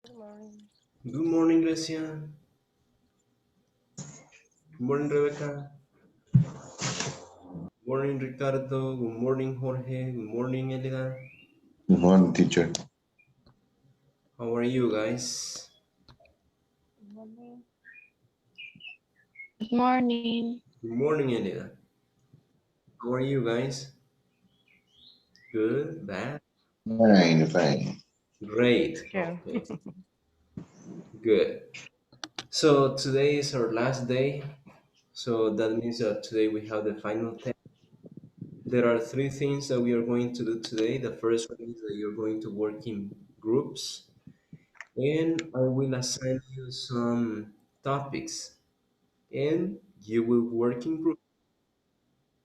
Good morning. Good morning, Gracia. Good morning, Rebecca. Good morning, Ricardo. Good morning, Jorge. Good morning, Elida. Good morning, teacher. How are you guys? Good morning. Good morning. Good morning, Elida. How are you guys? Good, bad, Fine, fine. great. Yeah. Okay, good. So today is our last day. So that means that today we have the final test. There are three things that we are going to do today. The first one is that you're going to work in groups, and I will assign you some topics, and you will work in groups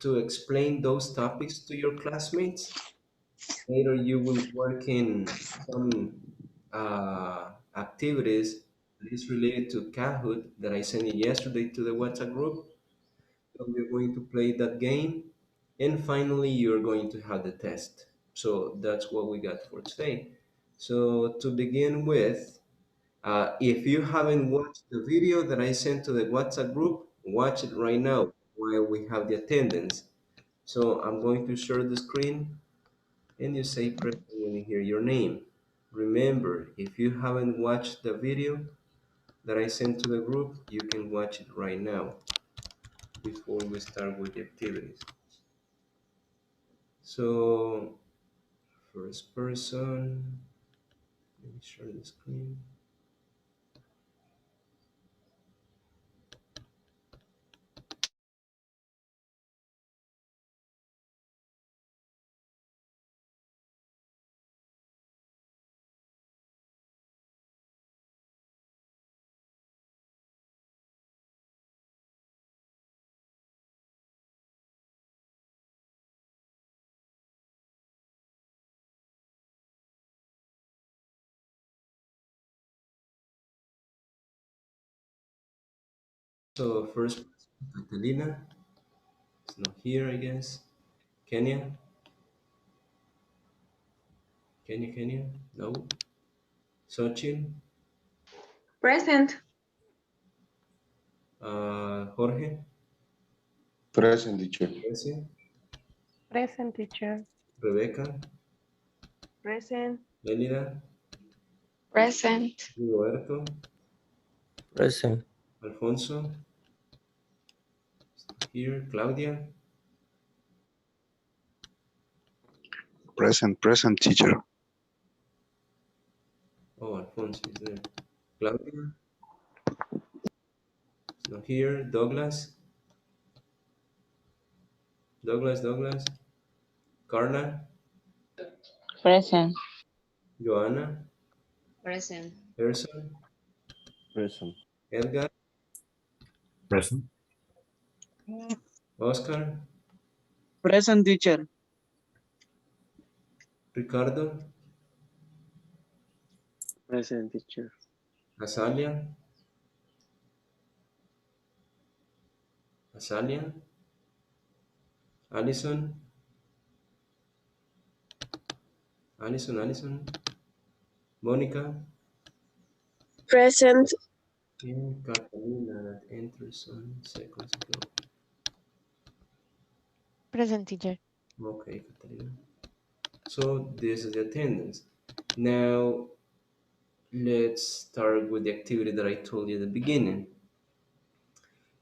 to explain those topics to your classmates. Later, you will work in some activities that is related to Kahoot that I sent you yesterday to the WhatsApp group. So we're going to play that game, and finally, you're going to have the test. So that's what we got for today. So to begin with, if you haven't watched the video that I sent to the WhatsApp group, watch it right now while we have the attendance. So I'm going to share the screen and you say present when you hear your name. Remember, if you haven't watched the video that I sent to the group, you can watch it right now before we start with the activities. So, first person, let me share the screen. So, first person, Catalina, it's not here, I guess. Kenya, Kenya, no. Sachin, Present. Jorge, Present, teacher. Bessie, Present teacher. Rebecca, Present. Elida, Present. Roberto, Present. Alfonso, here, Claudia. Present, teacher. Oh, Alfonso is there. Claudia is not here. Douglas. Carla, Present. Joanna, Present. Gerson, Present. Edgar, Present. Oscar, Present teacher. Ricardo, Present teacher. Azalia, Allison, Allison, Monica, Present. and Catalina that entered some seconds ago. Present teacher. Okay, Catalina. So this is the attendance. Now let's start with the activity that I told you at the beginning.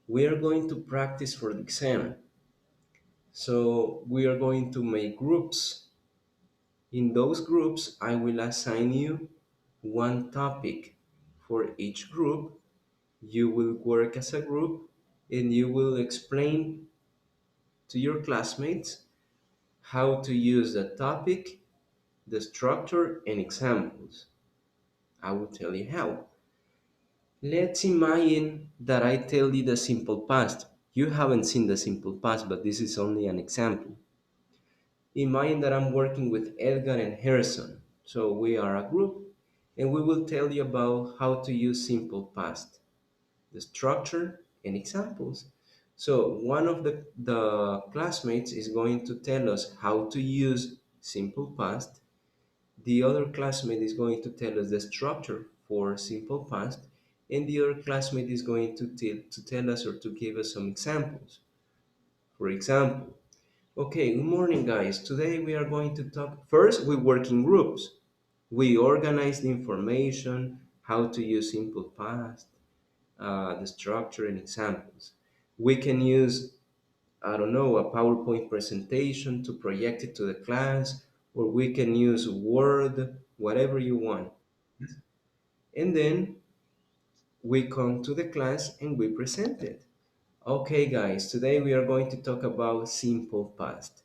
We are going to practice for the exam. So we are going to make groups. In those groups, I will assign you one topic for each group. You will work as a group and you will explain to your classmates how to use the topic, the structure, and examples. I will tell you how. Let's imagine that I tell you the simple past. You haven't seen the simple past, but this is only an example. Imagine that I'm working with Edgar and Harrison. So we are a group and we will tell you about how to use simple past, the structure and examples. So one of the classmates is going to tell us how to use simple past. The other classmate is going to tell us the structure for simple past, and the other classmate is going to tell us or to give us some examples. For example, okay, good morning, guys. Today we are going to talk. First, we work in groups. We organize the information, how to use simple past, the structure, and examples. We can use, I don't know, a PowerPoint presentation to project it to the class, or we can use Word, whatever you want. And then we come to the class and we present it. Okay, guys, today we are going to talk about simple past.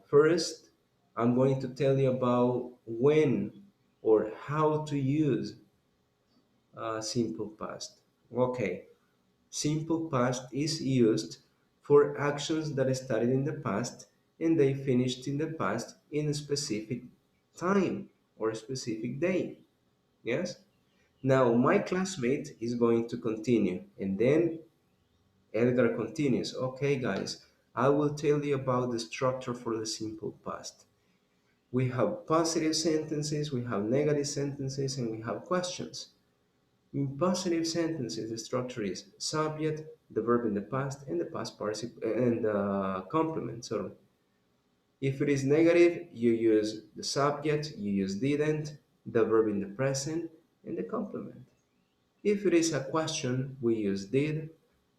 First, I'm going to tell you about when or how to use simple past. Okay, simple past is used for actions that started in the past and they finished in the past in a specific time or a specific day. Yes? Now, my classmate is going to continue, and then Edgar continues. Okay, guys, I will tell you about the structure for the simple past. We have positive sentences, we have negative sentences, and we have questions. In positive sentences, the structure is subject, the verb in the past, and the past participle and the complement. So if it is negative, you use the subject, you use didn't, the verb in the present, and the complement. If it is a question, we use did,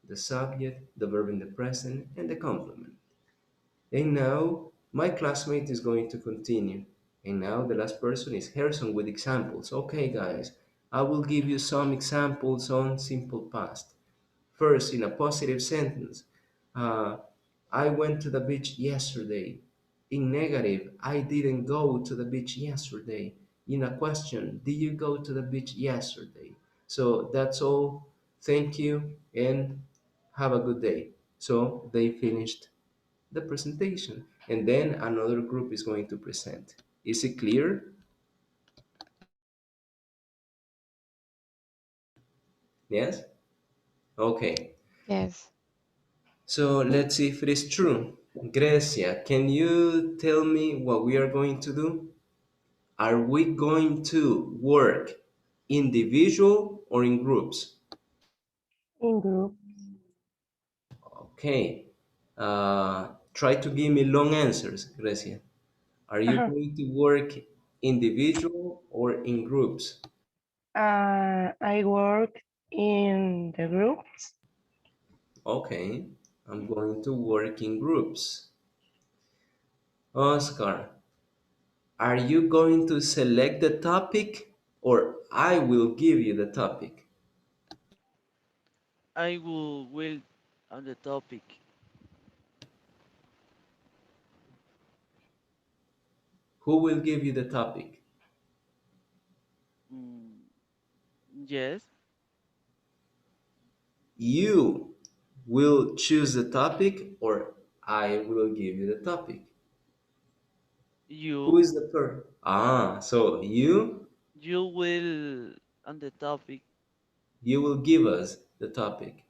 the subject, the verb in the present, and the complement. And now my classmate is going to continue. And now the last person is Harrison with examples. Okay, guys, I will give you some examples on simple past. First, in a positive sentence, uh, I went to the beach yesterday. In negative, I didn't go to the beach yesterday. In a question, did you go to the beach yesterday? So that's all. Thank you and have a good day. So they finished the presentation, and then another group is going to present. Is it clear? Yes? Okay. Yes. So let's see if it is true. Grecia, can you tell me what we are going to do? Are we going to work individual or in groups? In group. Okay. Try to give me long answers, Grecia. Are you Uh-huh. going to work individual or in groups? I work in the groups. Okay. I'm going to work in groups. Oscar, are you going to select the topic or I will give you the topic? I will on the topic. Who will give you the topic? Mm, yes, You will choose the topic or I will give you the topic. Who you is the person? So you will on the topic. you will give us the topic.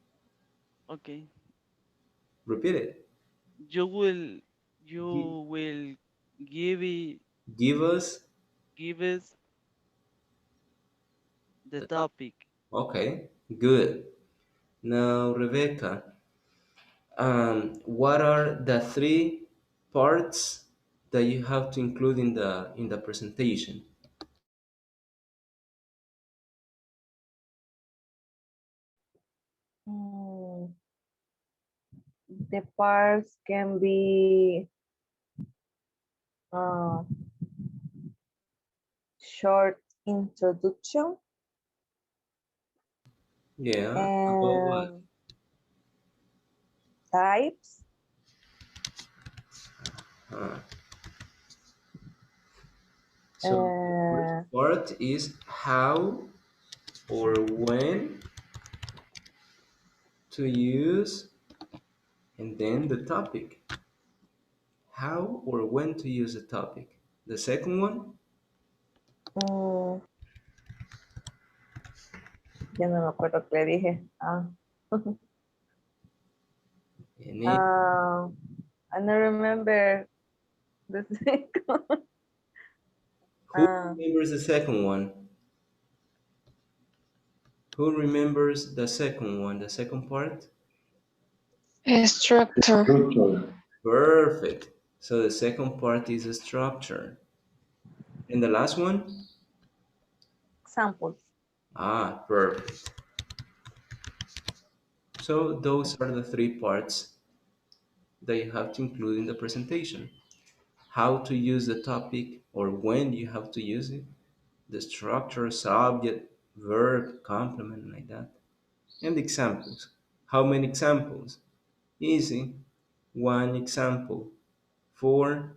Okay. Repeat it. You will Gi- you will give it, Give us give us the the topic. topic. Okay, good. Now, Rebecca, what are the three parts that you have to include in the presentation? Mm, the parts can be uh, short introduction Yeah, about what? and types. Uh, so the first Uh, part is how or when to use, and then the topic. How or when to use a topic. The second one, mm, ya no me acuerdo qué le dije. and it, Uh, I don't remember the second. who Uh, remembers the second one? Who remembers the second one, the second part? Structure. Structure. Perfect. So the second part is a structure. And the last one? Examples. Ah, perfect. So those are the three parts that you have to include in the presentation. How to use the topic or when you have to use it, the structure, subject, verb, complement, like that. And examples. How many examples? Easy. One example for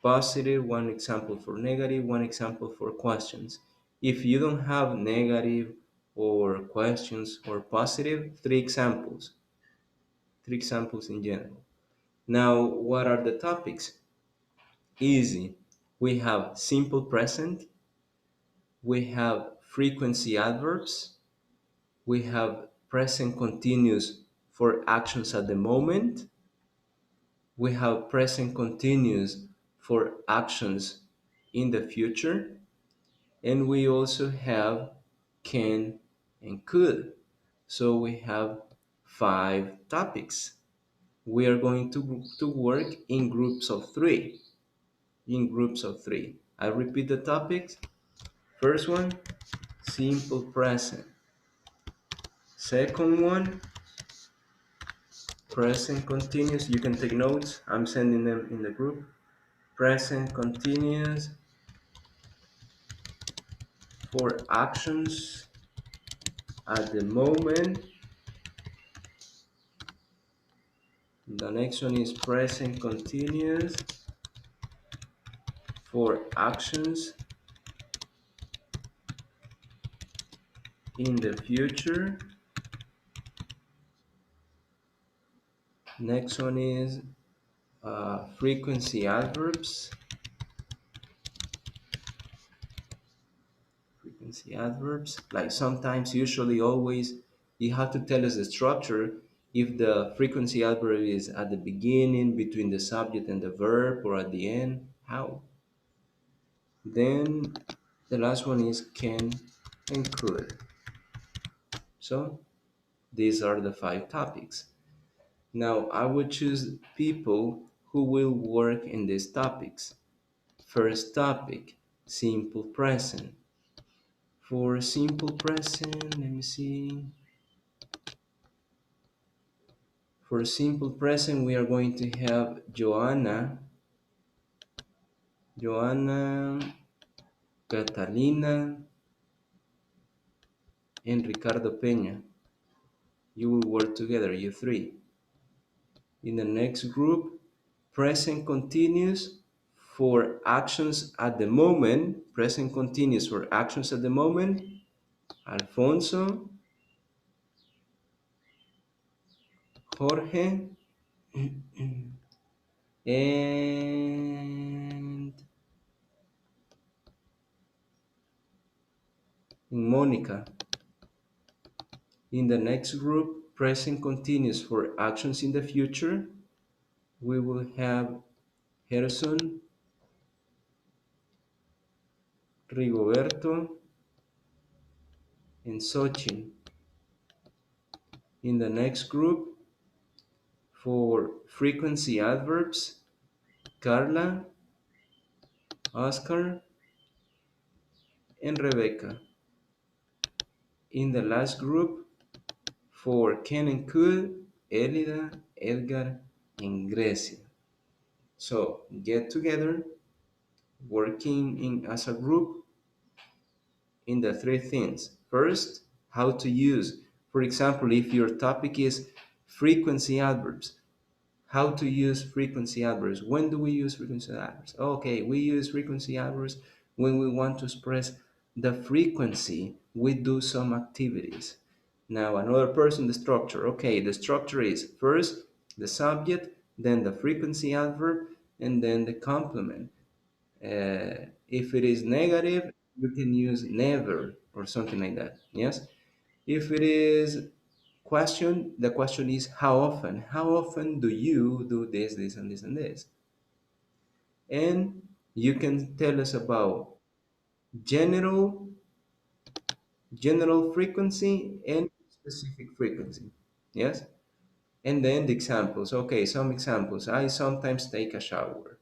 positive, one example for negative, one example for questions. If you don't have negative or questions or positive, three examples in general. Now, what are the topics? Easy. We have simple present, we have frequency adverbs, we have present continuous for actions at the moment, we have present continuous for actions in the future, and we also have can and could. So we have 5 topics. We are going to work in groups of 3. I repeat the topics. First one, simple present. Second one, present continuous. You can take notes. I'm sending them in the group. Present continuous for actions at the moment. The next one is present continuous for actions in the future. Next one is frequency adverbs. Frequency adverbs, like sometimes, usually, always, you have to tell us the structure if the frequency adverb is at the beginning, between the subject and the verb, or at the end. How? Then the last one is can and could. So these are the 5 topics. Now I would choose people who will work in these topics. First topic, simple present. For simple present, let me see. For simple present, we are going to have Joanna, Catalina, and Ricardo Peña. You will work together, you 3. In the next group, present continuous for actions at the moment. Present continuous for actions at the moment. Alfonso, Jorge, and Mónica. In the next group, present continuous for actions in the future, we will have Gerson, Rigoberto, and Sochin. In the next group, for frequency adverbs, Carla, Oscar, and Rebecca. In the last group, for can and could, Elida, Edgar, and Grecia. So get together, working as a group in the 3 things. First, how to use. For example, if your topic is frequency adverbs, how to use frequency adverbs. When do we use frequency adverbs? Okay, we use frequency adverbs when we want to express the frequency we do some activities. Now, another person, the structure. Okay, the structure is first the subject, then the frequency adverb, and then the complement. If it is negative, you can use never or something like that. Yes. If it is question, the question is how often? How often do you do this, this, and this, and this? And you can tell us about general general frequency and specific frequency. Yes? And then the examples. Okay, some examples. I sometimes take a shower.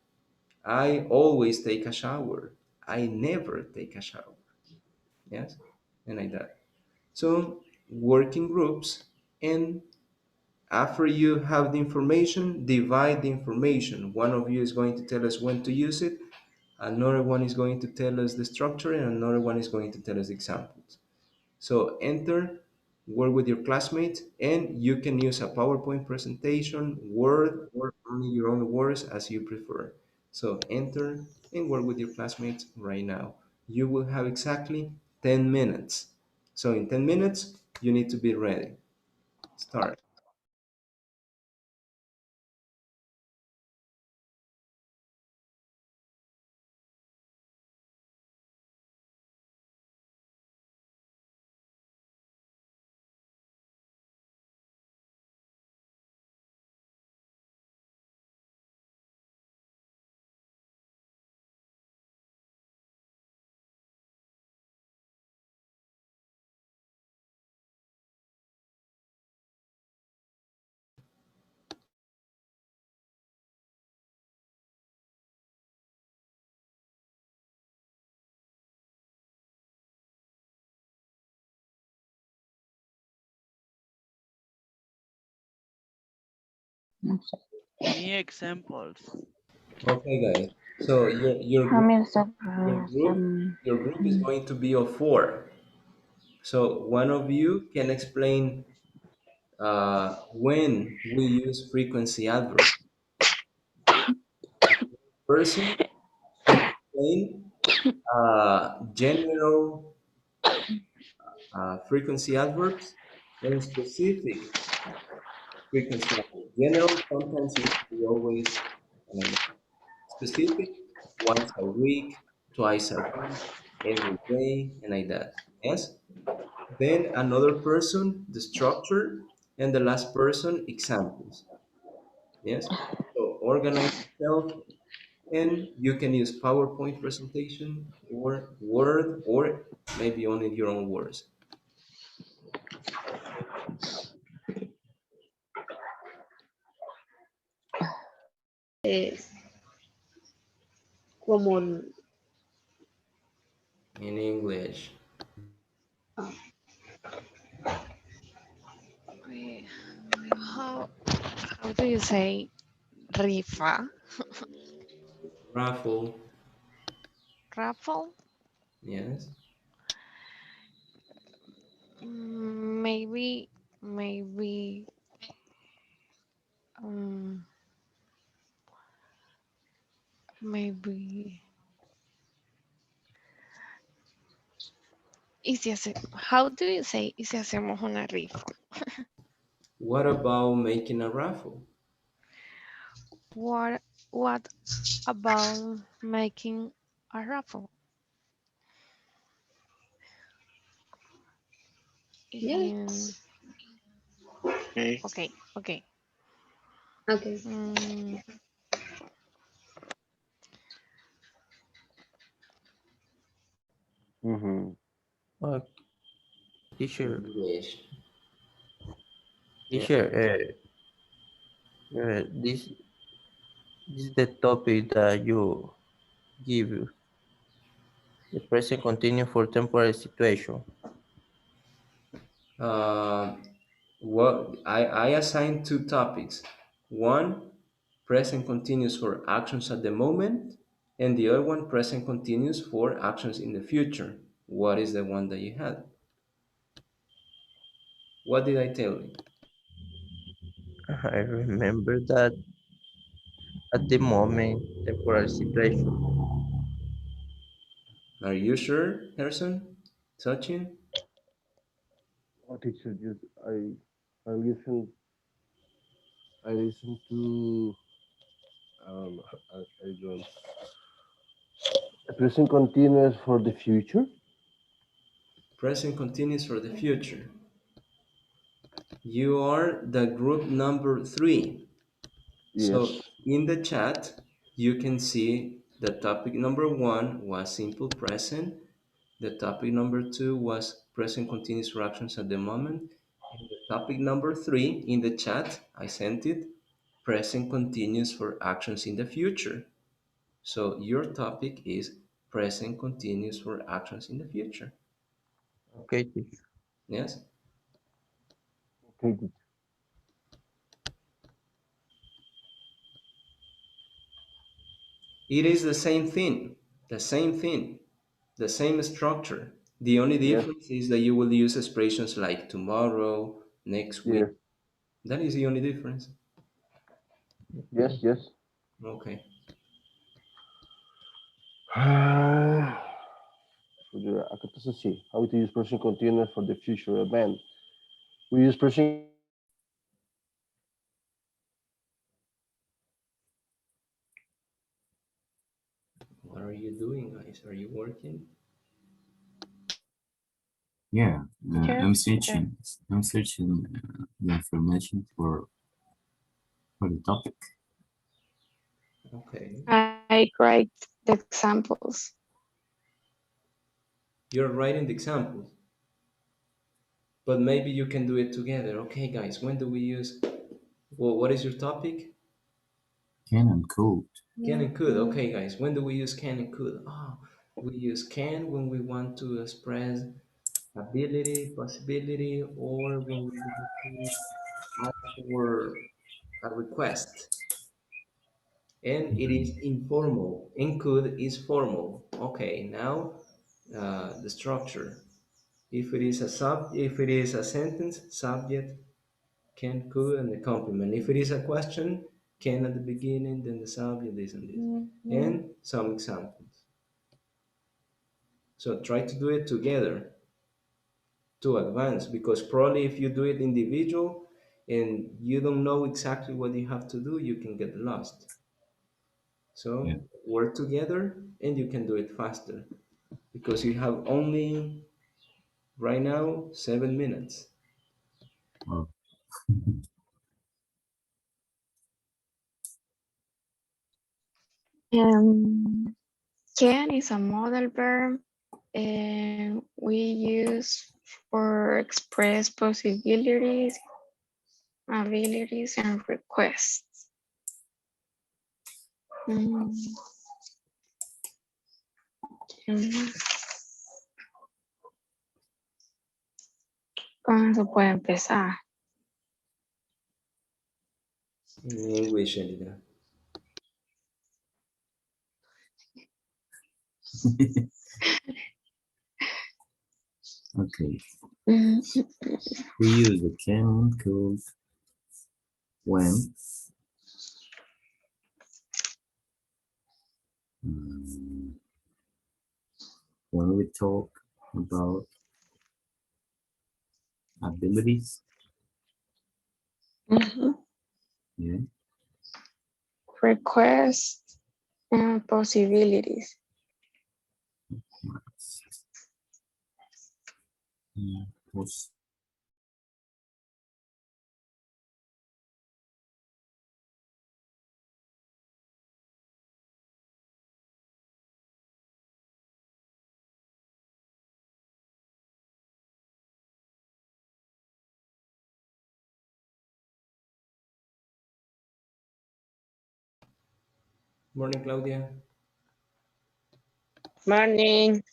I always take a shower. I never take a shower. Yes? And like that. So, working groups, and after you have the information, divide the information. One of you is going to tell us when to use it, another one is going to tell us the structure, and another one is going to tell us examples. So enter, work with your classmates, and you can use a PowerPoint presentation, Word, or only your own words as you prefer. So enter and work with your classmates right now. You will have exactly 10 minutes. So in 10 minutes, you need to be ready. Start. Any examples? Okay, guys. So your group your group is going to be of four. So one of you can explain when we use frequency adverb. Person can explain general frequency adverbs and specific frequency adverbs. General sometimes used to be always, and specific once a week, twice a week, every day, and like that. Yes. Then another person, the structure, and the last person, examples. Yes. So organize yourself, and you can use PowerPoint presentation or Word or maybe only your own words. Es como, In English. Wait, How how do you say rifa? Raffle. Raffle? Yes. Maybe um maybe how do you say y si hacemos una rifa? What about making a raffle? What about making a raffle? In, yes. Okay. okay. Okay. Mm, Mm-hmm. Uh, teacher, English. Yeah. teacher, this is the topic that you give the present continuous for temporary situation. Uh, I assigned two topics. One, present continuous for actions at the moment, and the other one, present continuous for actions in the future. What is the one that you had? What did I tell you? I remember that at the moment temporary situation. Are you sure, Harrison? Sachin? Oh, teacher, just I listen I listen to um I don't present continuous for the future. Present continuous for the future. You are the group number 3. So Yes. in the chat, you can see the topic number 1 was simple present, The topic number 2 was present continuous fractions at the moment. And the topic number 3 in the chat, I sent it, present continuous for actions in the future. So your topic is present continuous for actions in the future. Okay, teacher. Yes? Okay, teacher. It is the same thing, the same thing, the same structure. The only Yes. difference is that you will use expressions like tomorrow, next week. Yes. That is the only difference. Yes. Yes. Okay. Acá está así. How to use present continuous for the future event. We use present. What are you doing, guys? Are you working? Yeah, Yeah, I'm searching. I'm searching the information for the topic. Okay. I write the examples. You're writing the examples, but maybe you can do it together. Okay, guys, when do we use, well, what is your topic? Can and could. Can and could. Okay, guys, when do we use can and could? Oh, we use can when we want to express ability, possibility, or when we want to ask for a request. And it is informal. And could is formal. Okay, now the structure. If it is a sentence, subject, can, could, and the complement. If it is a question, can at the beginning, then the subject, this and this. And some examples. So try to do it together to advance, because probably if you do it individual and you don't know exactly what you have to do, you can get lost. So Yeah. work together and you can do it faster, because you have only right now 7 minutes. Oh, Can is a modal verb, and we use for express possibilities, abilities, and requests. Mm. Con eso puede empezar. In English, Elida. okay. Mm. We use the can and could when um, when we talk about abilities. Mhm. Yeah. Requests and possibilities. Was Morning, Claudia. Morning.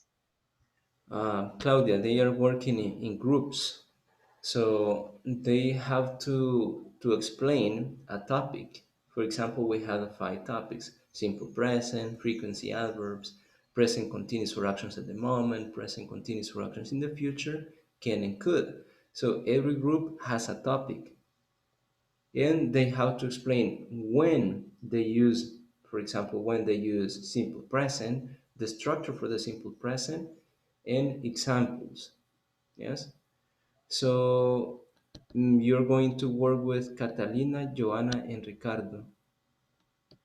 Claudia, they are working in groups, so they have to explain a topic. For example, we have 5 topics: simple present, frequency adverbs, present continuous for actions at the moment, present continuous for actions in the future, can and could. So every group has a topic, and they have to explain when they use, for example, when they use simple present, the structure for the simple present, and examples. Yes. So you're going to work with Catalina, Joanna, and Ricardo.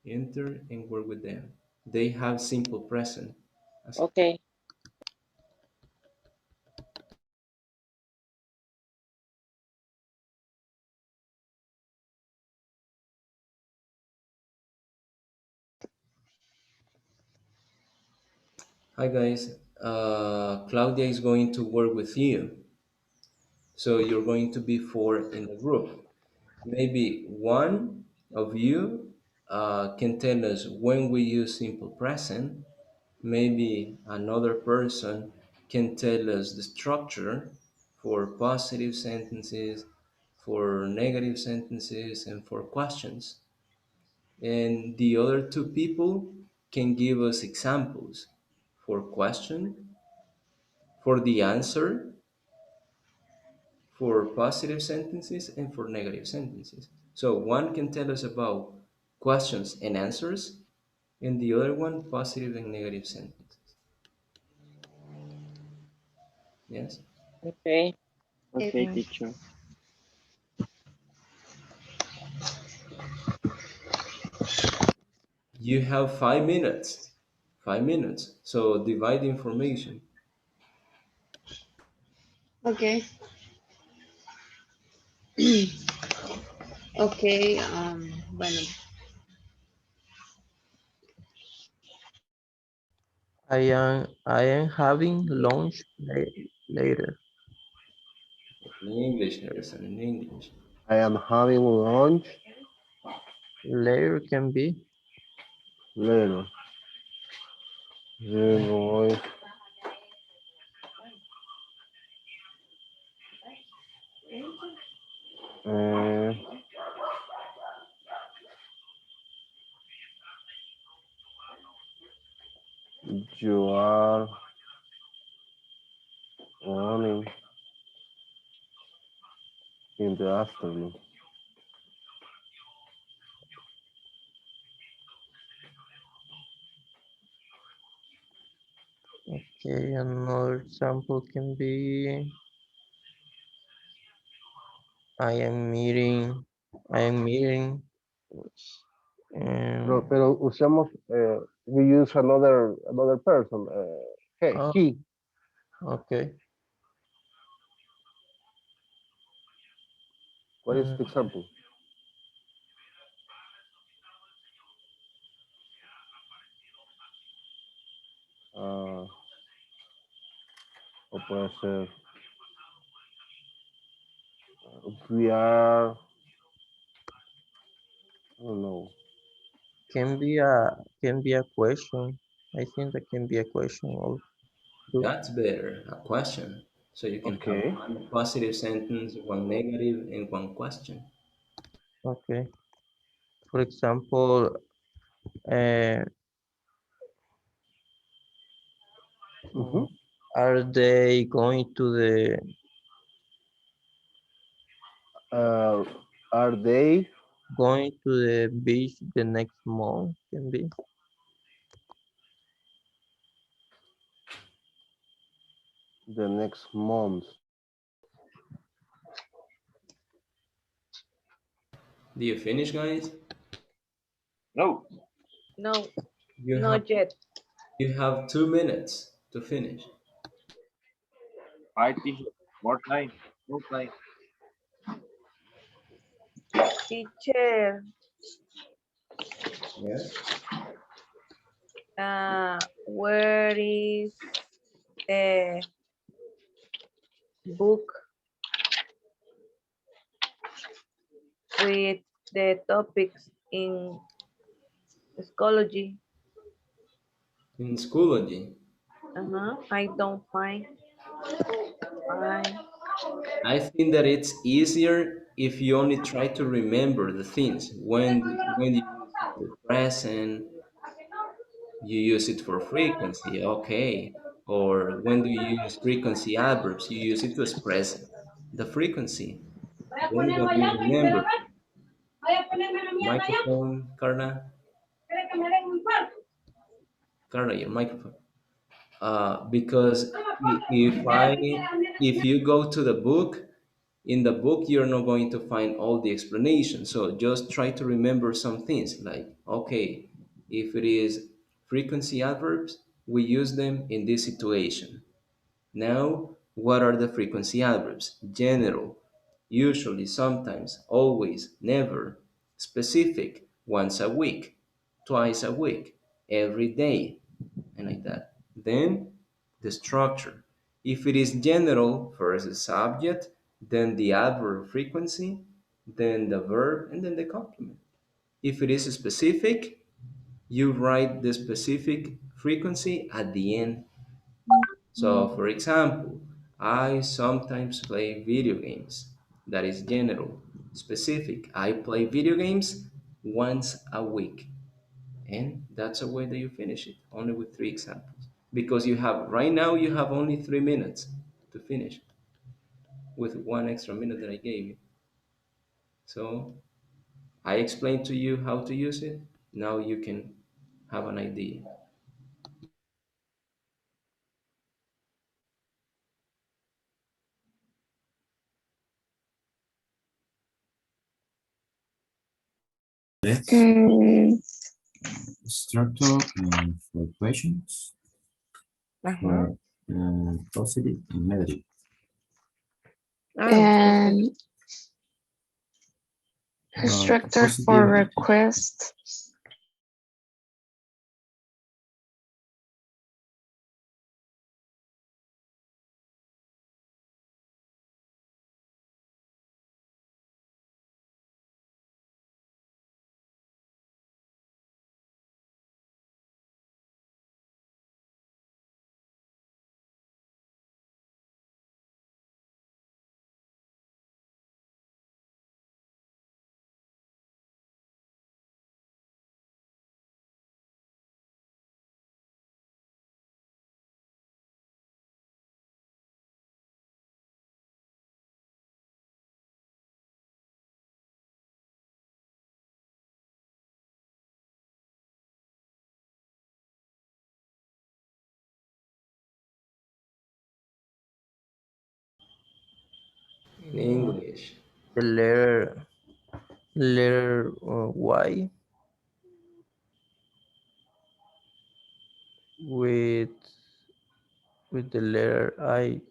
Enter and work with them. They have simple present. Okay. Hi guys. Claudia is going to work with you. So you're going to be four in the group. Maybe one of you can tell us when we use simple present. Maybe another person can tell us the structure for positive sentences, for negative sentences, and for questions. And the other two people can give us examples for question, for the answer, for positive sentences, and for negative sentences. So one can tell us about questions and answers, and the other one positive and negative sentences. Yes? Okay. Okay, teacher. You have 5 minutes. 5 minutes. So divide the information. Okay. Okay, bueno, I am having lunch later. In English, Harrison, in English. I am having lunch Later can be later. Zero voice. Uh, you are running in the afternoon. okay. Another example can be I am meeting. I am meeting. Pero usamos, we use another person. Oh, He. okay. What is Mm, the example? O puede ser, we are, I don't know. can be a question. I think that can be a question also. That's better, a question. So you can have Okay. one positive sentence, one negative, and one question. Okay. For example, uh, Mm-hmm. are they going to the Are they beach the next month? Can be. the next month? Do you finish, guys? No. no, You have not yet. you have 2 minutes to finish. I teacher. More time. More time. Teacher, Yes. where is the book with the topics in psychology? In Schoology, I don't find. I think that it's easier if you only try to remember the things. When you use simple present, you use it for frequency, okay. Or when do you use frequency adverbs? You use it to express the frequency. Then what do you remember? Microphone, Carla. Carla, your microphone. Because if you go to the book, in the book you're not going to find all the explanation. So just try to remember some things like, okay, if it is frequency adverbs, we use them in this situation. Now, what are the frequency adverbs? General, usually, sometimes, always, never, specific, once a week, twice a week, every day, and like that. Then the structure. If it is general, first the subject, then the adverb frequency, then the verb, and then the complement. If it is specific, you write the specific frequency at the end. So, for example, I sometimes play video games. That is general. Specific, I play video games once a week. And that's a way that you finish it, only with 3 examples. Because you have, right now, you have only 3 minutes to finish with 1 extra minute that I gave you. So I explained to you how to use it. Now you can have an idea. Let's structure for questions for positive and negative. And structure for Positive- request. In English, The letter Y with the letter I.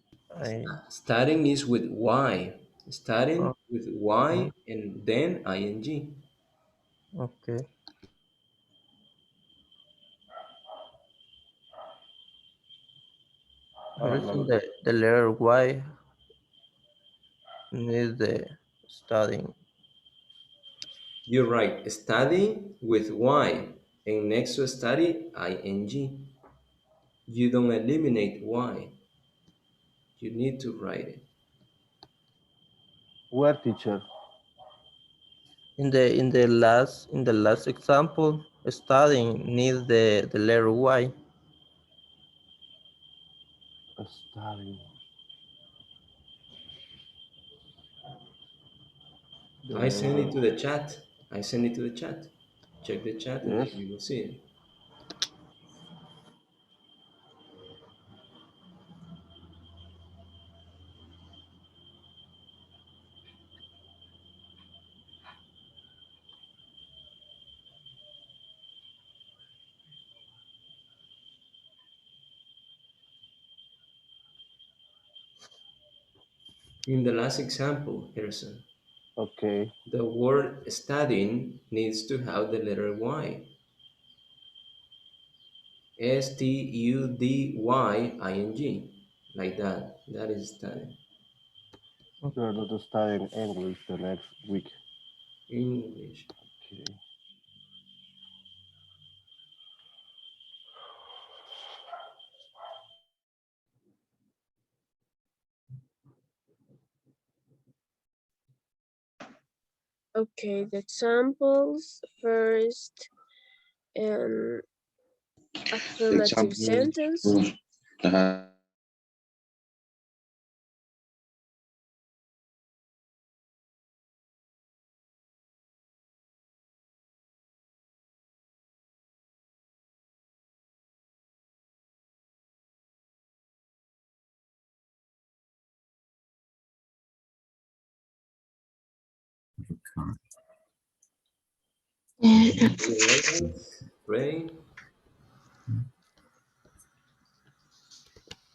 starting is with Y. Starting Oh, with Y oh, and then ing. okay. I think the letter Y needs the studying. You're right. Study with Y and next to study ing. You don't eliminate Y. You need to write it. Where, teacher? In the last example, studying needs the letter Y. Studying. I send it to the chat. I send it to the chat. Check the chat and then Yes. you will see it. In the last example, Harrison, Okay. the word studying needs to have the letter Y. studying. Like that. That is studying. You are not studying English the next week. English. Okay. Okay, the examples first. Affirmative sentence. Ready?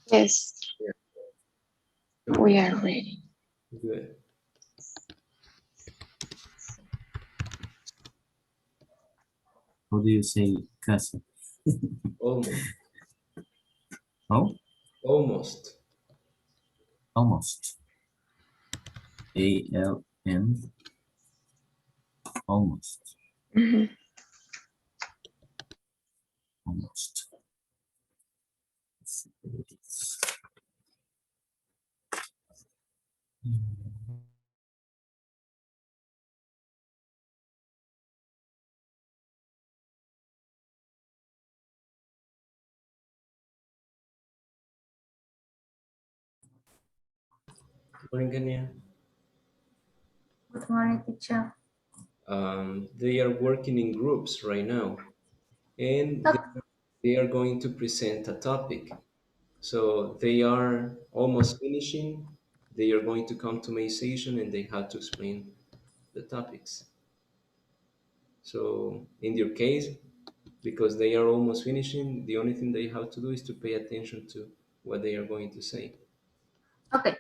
Yes, we are ready. Good. How do you say casa? Almost. Oh, Almost. Almost. A-L-M. Almost. Mhm. Almost. Let's see what it is. Morning, Kenya. Good morning, teacher. They are working in groups right now, and they are going to present a topic. So they are almost finishing. They are going to come to my session and they have to explain the topics. So in your case, because they are almost finishing, the only thing they have to do is to pay attention to what they are going to say. Okay.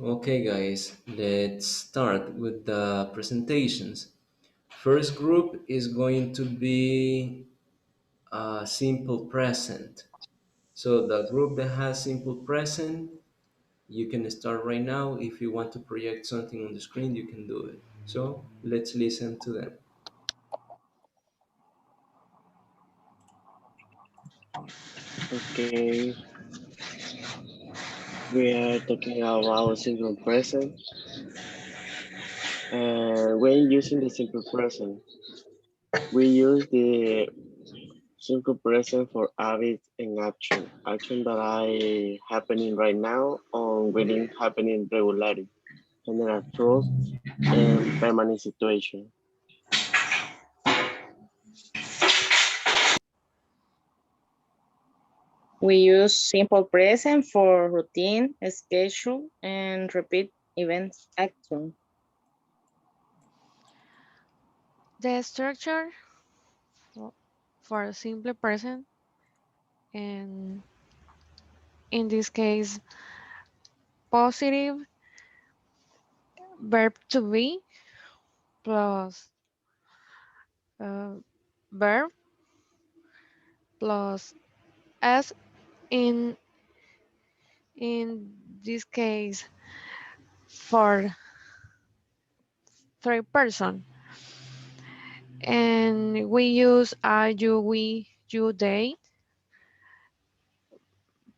Okay, guys, let's start with the presentations. First group is going to be simple present. So the group that has simple present, you can start right now. If you want to project something on the screen, you can do it. So let's listen to them. Okay, we are talking about simple present. And when using the simple present, we use the simple present for habit and action. Action that are happening right now or within happening regularly, general truth and permanent situation. We use simple present for routine, schedule, and repeat events action. The structure for simple present, and in this case, positive verb to be plus uh, verb plus s in this case for three person, and we use I, you, we, you, they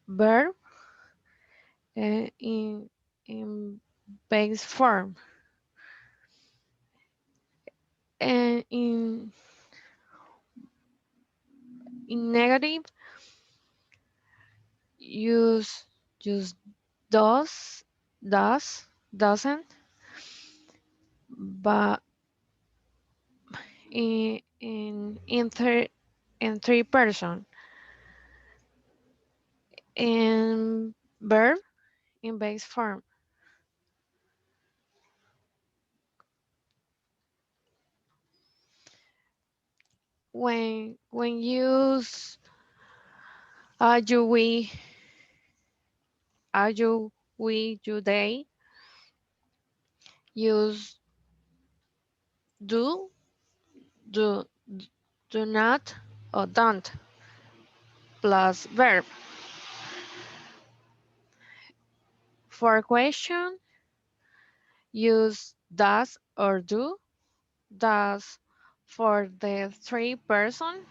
verb in base form, and in negative use does, doesn't, but in three person, and verb in base form. When use you, we, you, we, you, they, use do, do, do not, or don't plus verb. For question, use does or do. Does for the three person,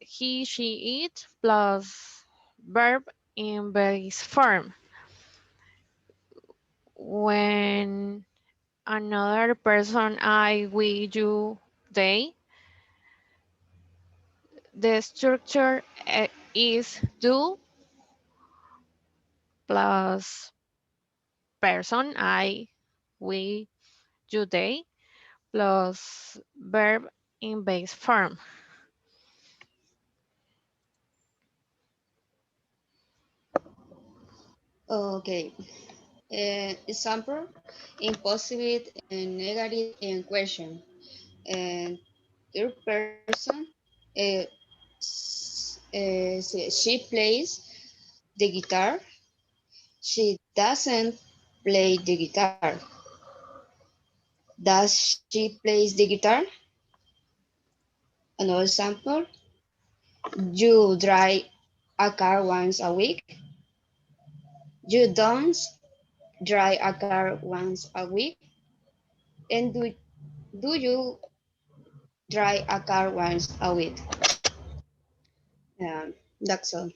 he, she, it plus verb in base form. When another person, I, we, you, they, the structure is do plus person, I, we, you, they, plus verb in base form. Okay. Example, in positive and negative in question. And third person, uh, she plays the guitar. She doesn't play the guitar. Does she play the guitar? Another example, you drive a car once a week. You don't drive a car once a week. And do you drive a car once a week? That's all.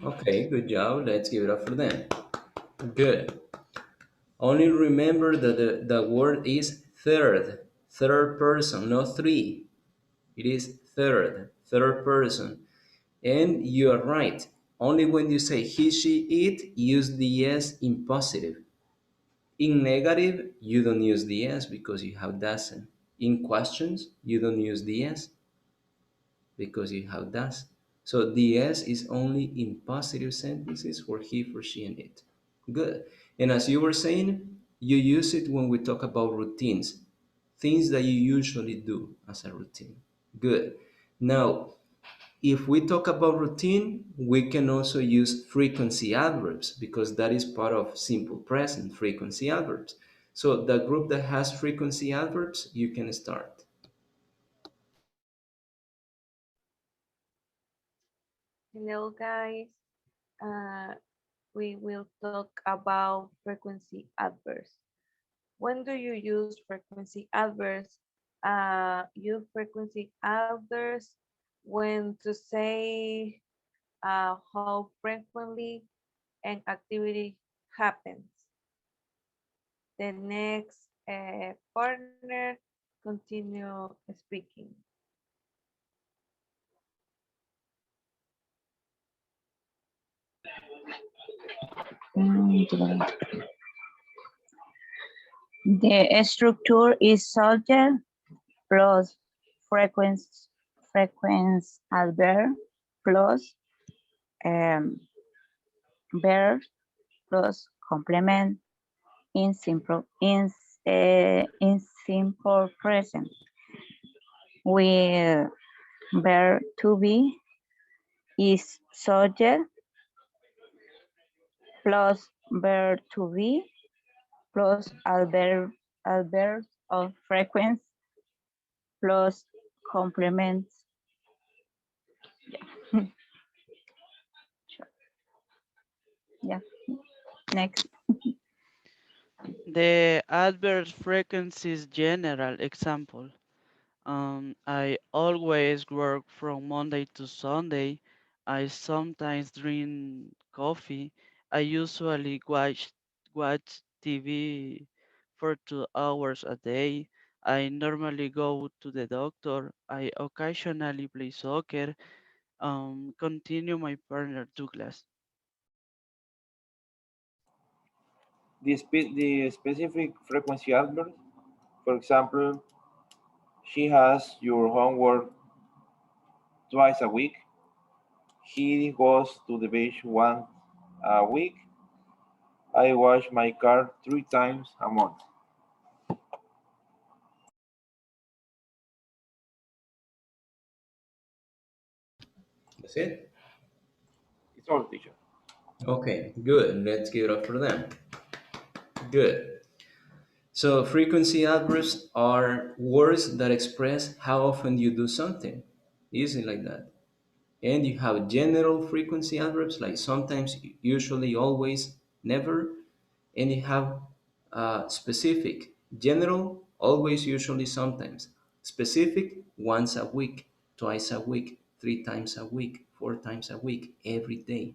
Okay, good job. Let's give it up for them. Good. Only remember that the word is third person, not three. It is third person. And you are right. Only when you say he, she, it, use the s in positive. In negative, you don't use the s because you have doesn't. In questions, you don't use the s because you have does. So the s is only in positive sentences for he, for she, and it. Good. And as you were saying, you use it when we talk about routines, things that you usually do as a routine. Good. Now, if we talk about routine, we can also use frequency adverbs because that is part of simple present, frequency adverbs. So the group that has frequency adverbs, you can start. Hello, guys. Uh, we will talk about frequency adverbs. When do you use frequency adverbs? Use frequency adverbs when to say how frequently an activity happens. The next partner continue speaking. The structure is subject plus frequency adverb plus verb plus complement in simple present with verb to be is subject plus verb to be plus adverb of frequency plus complements. Yeah. Yeah. Next. The adverb frequency is general example. I always work from Monday to Sunday. I sometimes drink coffee. I usually watch TV for 2 hours a day. I normally go to the doctor. I occasionally play soccer. Continue my partner Douglas. The specific frequency adverbs, for example, she has your homework twice a week. He goes to the beach once a week. I wash my car 3 times a month. That's it? It's all, teacher. Okay, good. Let's give it up for them. Good. So frequency adverbs are words that express how often you do something. Easy like that. And you have general frequency adverbs like sometimes, usually, always, never. And you have specific, general, always, usually, sometimes. Specific, once a week, twice a week, 3 times a week, 4 times a week, every day.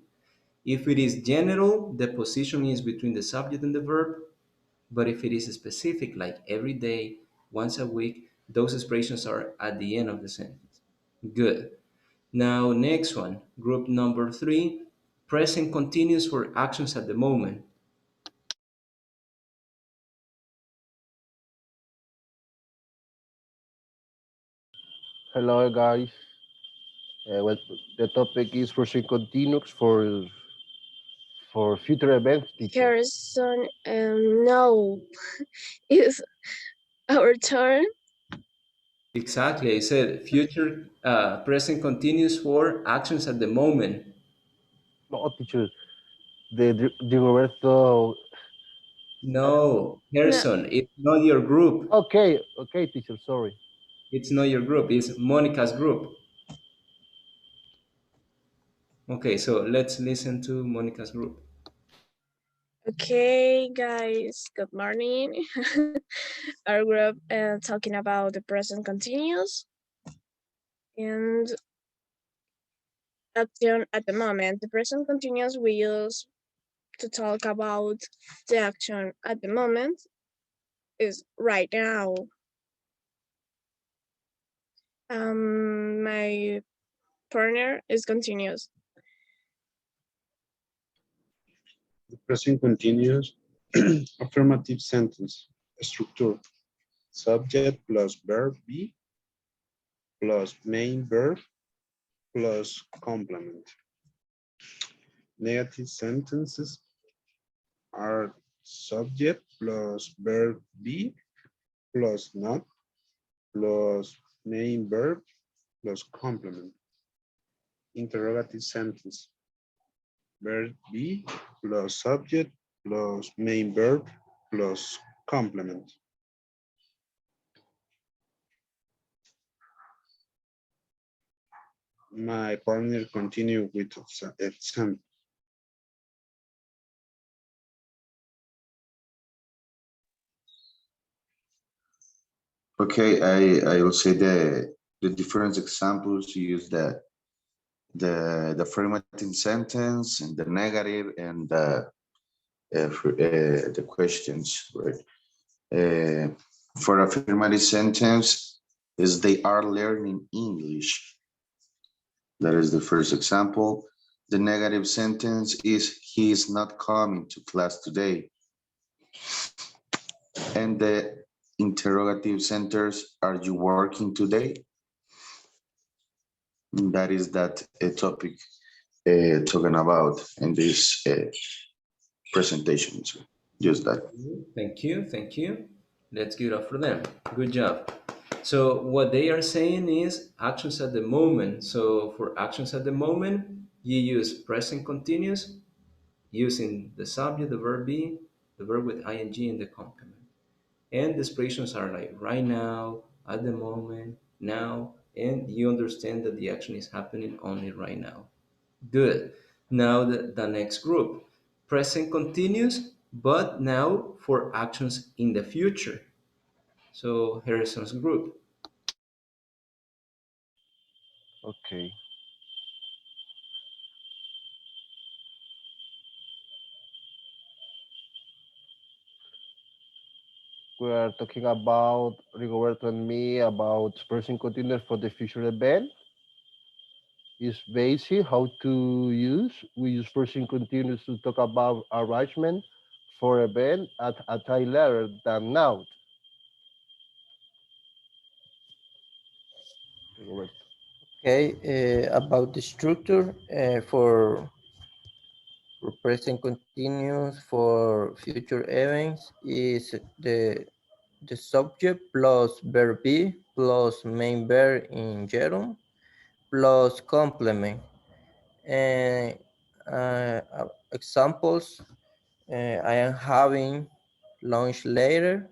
If it is general, the position is between the subject and the verb. But if it is specific, like every day, once a week, those expressions are at the end of the sentence. Good. Now, next one, group number 3, present continuous for actions at the moment. Hello, guys. Well, the topic is present continuous for future events, teacher. Harrison, no, it's our turn. Exactly. I said future present continuous for actions at the moment. No, teacher. The Roberto. No, No, Harrison, it's not your group. Okay, teacher. Sorry. It's not your group. It's Monica's group. Okay, so let's listen to Monica's group. okay, guys, good morning. Our group talking about the present continuous and action at the moment. The present continuous we use to talk about the action at the moment is right now. My partner is continuous. The present continuous affirmative sentence structure. Subject plus verb be plus main verb plus complement. Negative sentences are subject plus verb be plus not plus main verb plus complement. Interrogative sentence. Verb be plus subject plus main verb plus complement. My partner continue with example. Okay, I will say the different examples use the affirmative sentence and the negative and the questions, right? For affirmative sentence is they are learning English. That is the first example. The negative sentence is he is not coming to class today. And the interrogative sentence, are you working today? That is that topic talking about in this presentation. So just that. Thank you, thank you. Let's give it up for them. Good job. So what they are saying is actions at the moment. So for actions at the moment, you use present continuous using the subject, the verb be, the verb with ing, and the complement. And the expressions are like right now, at the moment, now, and you understand that the action is happening only right now. Good. Now the next group. Present continuous, but now for actions in the future. So Harrison's group. Okay. We are talking about Rigoberto and me about present continuous for the future event. Is basic how to use. We use present continuous to talk about arrangement for event at a time later than now. Rigoberto. Okay, about the structure for present continuous for future events is the subject plus verb be plus main verb in gerund plus complement. And examples, I am having lunch later.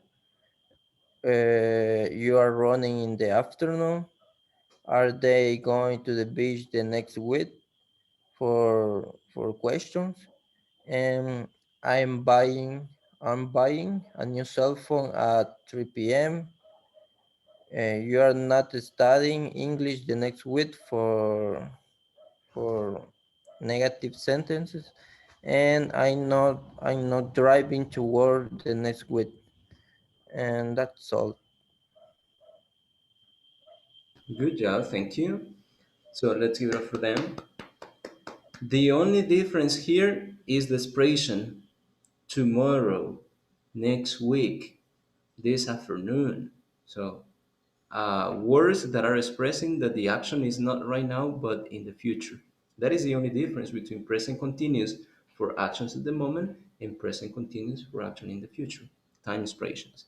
You are running in the afternoon. Are they going to the beach the next week for questions? And I'm buying a new cell phone at 3 p.m. You are not studying English the next week for negative sentences, and I'm not driving to work the next week, and that's all. Good job, thank you. So let's give it up for them. The only difference here is the expression tomorrow, next week, this afternoon. So words that are expressing that the action is not right now, but in the future. That is the only difference between present continuous for actions at the moment and present continuous for action in the future. Time expressions.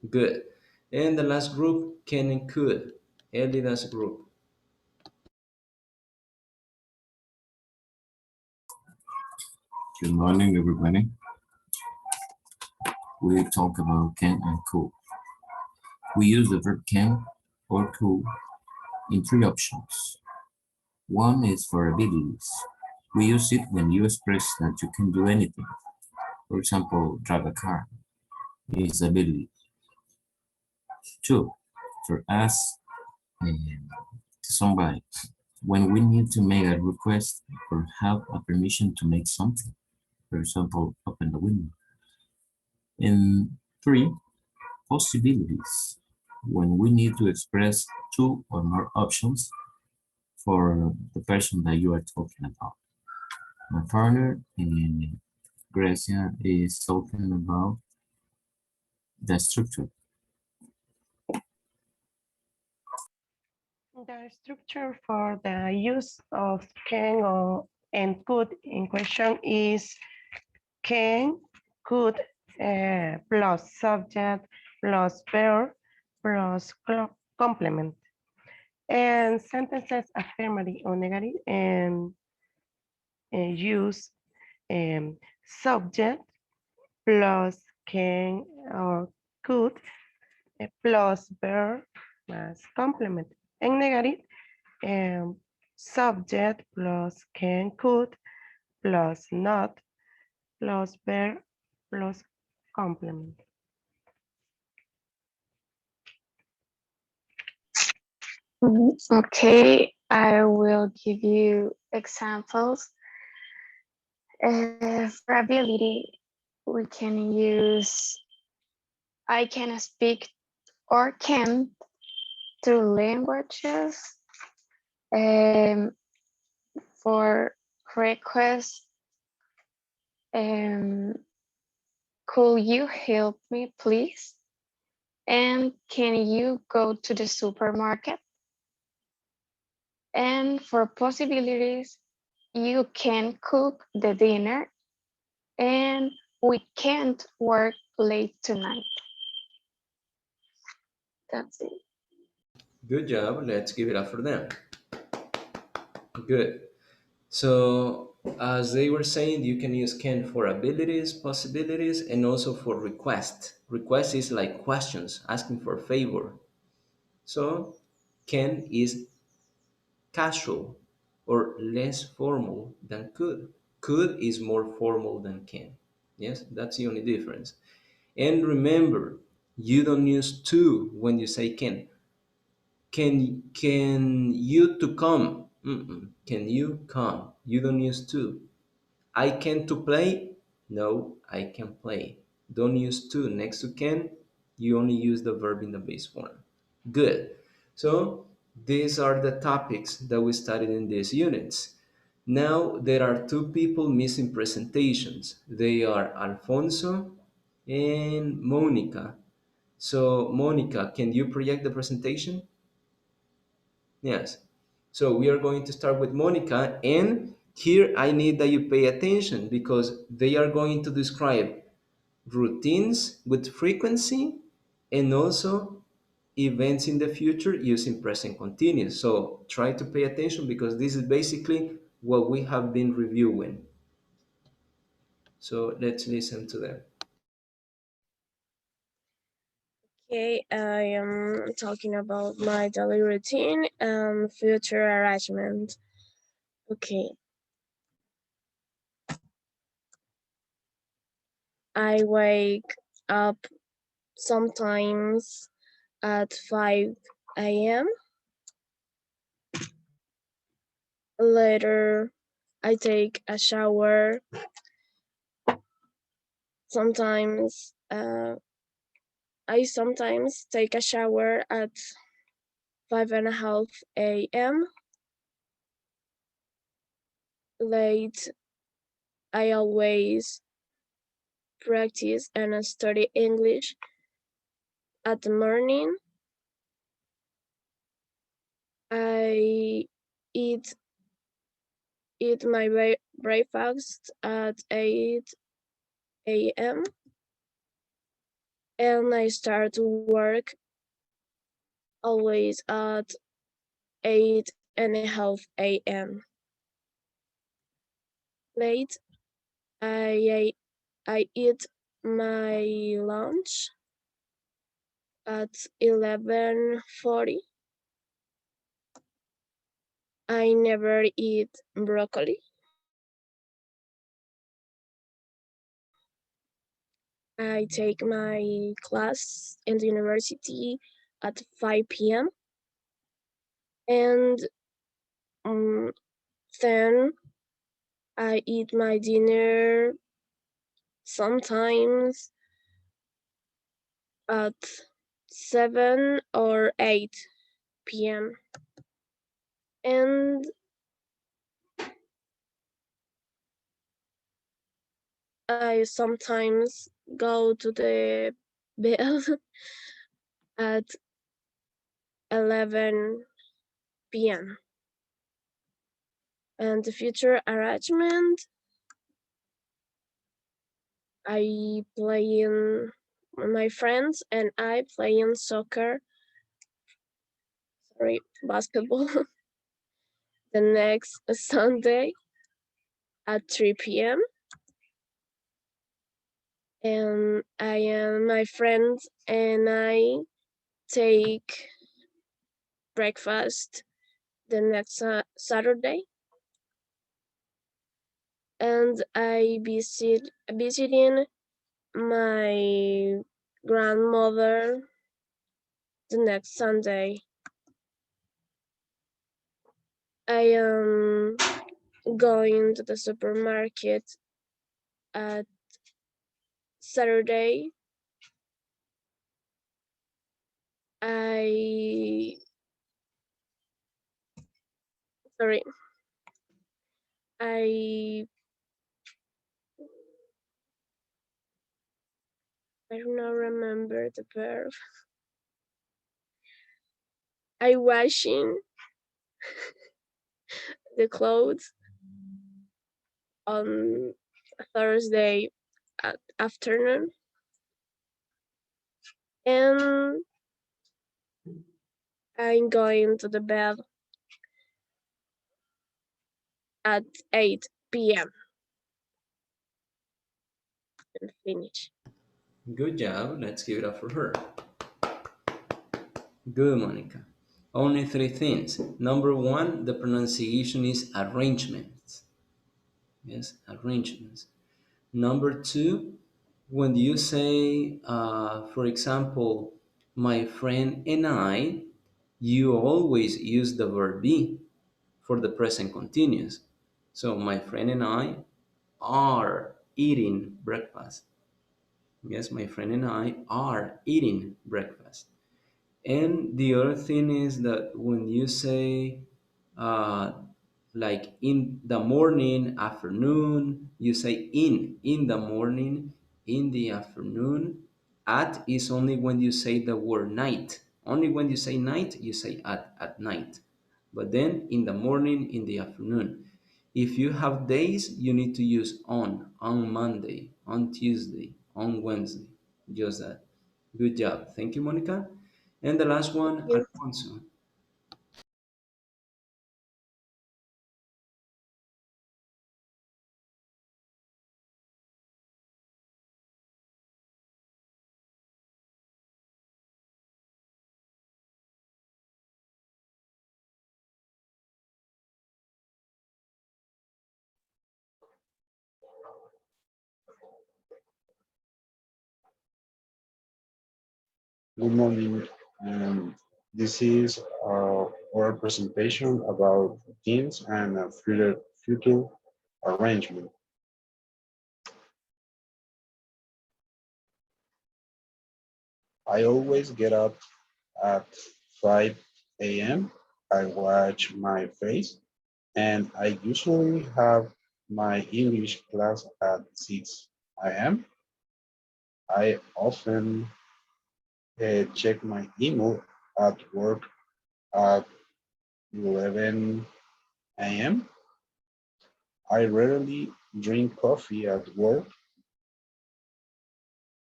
Good. And the last group, can and could. Ellie, that's a group. Good morning, everybody. We talk about can and could. We use the verb can or could in three options. One is for abilities. We use it when you express that you can do anything. For example, drive a car is ability. Two, for us to somebody, when we need to make a request or have a permission to make something. For example, open the window. And three, possibilities, when we need to express two or more options for the person that you are talking about. My partner in Grecia is talking about the structure. The structure for the use of can or and could in question is can, could, plus subject, plus verb, plus complement. And sentences affirmative or negative and use subject plus can or could plus verb plus complement. And negative, subject plus can, could, plus not, plus verb, plus complement. Okay, I will give you examples. For ability, we can use I can speak or can two languages. For request, could you help me, please? And can you go to the supermarket? And for possibilities, you can cook the dinner and we can't work late tonight. That's it. Good job. Let's give it up for them. Good. So, as they were saying, you can use can for abilities, possibilities, and also for request. Request is like questions, asking for a favor. So, can is casual or less formal than could. Could is more formal than can. Yes, that's the only difference. And remember, you don't use to when you say can. Can you to come? Can you come? You don't use to. I can to play? No, I can play. Don't use to. Next to can, you only use the verb in the base form. Good. So these are the topics that we studied in these units. Now there are two people missing presentations. They are Alfonso and Monica. So Monica, can you project the presentation? Yes. So we are going to start with Monica, and here I need that you pay attention because they are going to describe routines with frequency and also events in the future using present continuous. So try to pay attention because this is basically what we have been reviewing. So let's listen to them. Okay, I am talking about my daily routine and future arrangement. Okay. I wake up sometimes at 5 a.m. Later, I take a shower. Sometimes I sometimes take a shower at 5:30 a.m. Late, I always practice and study English at the morning. I eat my breakfast at 8 a.m. and I start to work always at 8:30 a.m. Late, I eat my lunch at 11:40. I never eat broccoli. I take my class in the university at 5 p.m. and then I eat my dinner sometimes at 7 or 8 p.m. And I sometimes go to the bed at 11 p.m. And the future arrangement, I play in my friends and I play in basketball the next Sunday at 3 p.m. And I am my friends and I take breakfast the next Saturday. And I visiting my grandmother the next Sunday. I am going to the supermarket at Saturday. I sorry. I don't know remember the verb. I washing the clothes on Thursday afternoon and I'm going to the bed at 8 p.m. and finish. Good job. Let's give it up for her. Good, Monica. Only three things. Number one, the pronunciation is arrangements. Yes, arrangements. Number two, when you say, for example, my friend and I, you always use the verb be for the present continuous. So my friend and I are eating breakfast. Yes, my friend and I are eating breakfast. And the other thing is that when you say, uh, like in the morning, afternoon, you say in the morning, in the afternoon. At is only when you say the word night. Only when you say night, you say at night. But then in the morning, in the afternoon. If you have days, you need to use on Monday, on Tuesday, on Wednesday. Just that. Good job. Thank you, Monica. And the last one, You. Alfonso. Good morning. This is our presentation about routines and future arrangement. I always get up at 5 a.m. I wash my face and I usually have my English class at 6 a.m. I often check my email at work at 11 a.m. I rarely drink coffee at work,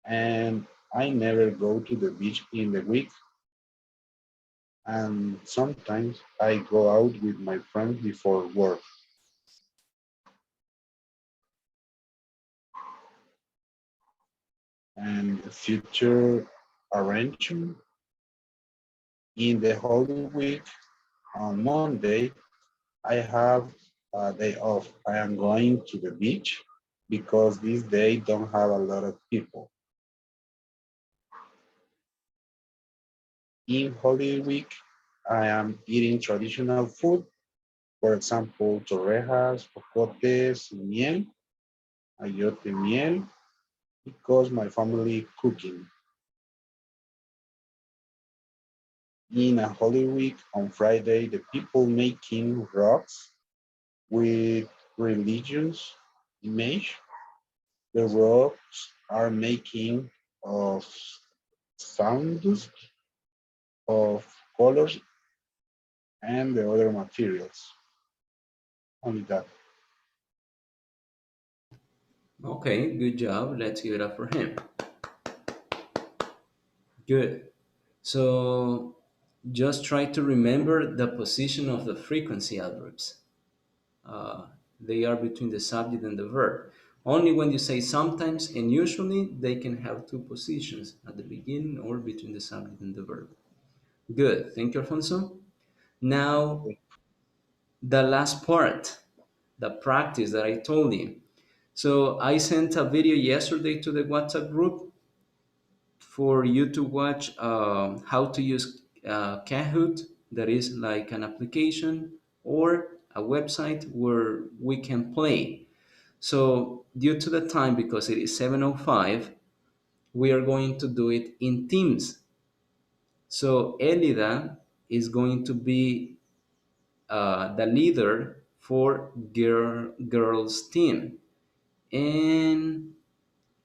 and I never go to the beach in the week. And sometimes I go out with my friends before work. And the future arrangement in the Holy Week on Monday, I have a day off. I am going to the beach because this day don't have a lot of people. In Holy Week, I am eating traditional food, for example, torrejas, pocotes, miel, ayote miel, because my family cooking. In a Holy Week on Friday, the people making rocks with religions image. The rocks are making of sounds, of colors, and the other materials. Only that. Okay, good job. Let's give it up for him. Good. So just try to remember the position of the frequency adverbs. Uh, they are between the subject and the verb. Only when you say sometimes and usually, they can have two positions at the beginning or between the subject and the verb. Good. Thank you, Alfonso. Now, the last part, the practice that I told you. So I sent a video yesterday to the WhatsApp group for you to watch how to use Kahoot, that is like an application or a website where we can play. So due to the time, because it is 7:05, we are going to do it in teams. So Elida is going to be the leader for girls team. And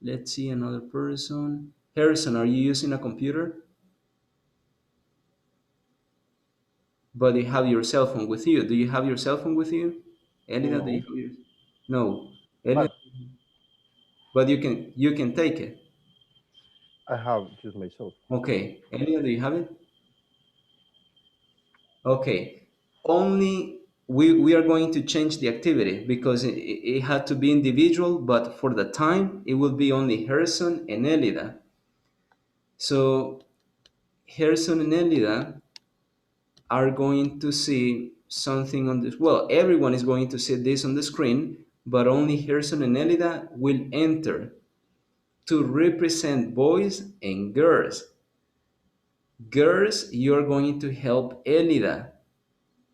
let's see another person. Harrison, are you using a computer? But you have your cell phone with you. Do you have your cell phone with you? Elida, do you No, have yours? No. Elida, but but you can take it. I have just myself. Okay. Elida, do you have it? Okay. Only we are going to change the activity because it had to be individual, but for the time it will be only Harrison and Elida. So Harrison and Elida are going to see something on this. Well, everyone is going to see this on the screen, but only Harrison and Elida will enter to represent boys and girls. Girls, you're going to help Elida,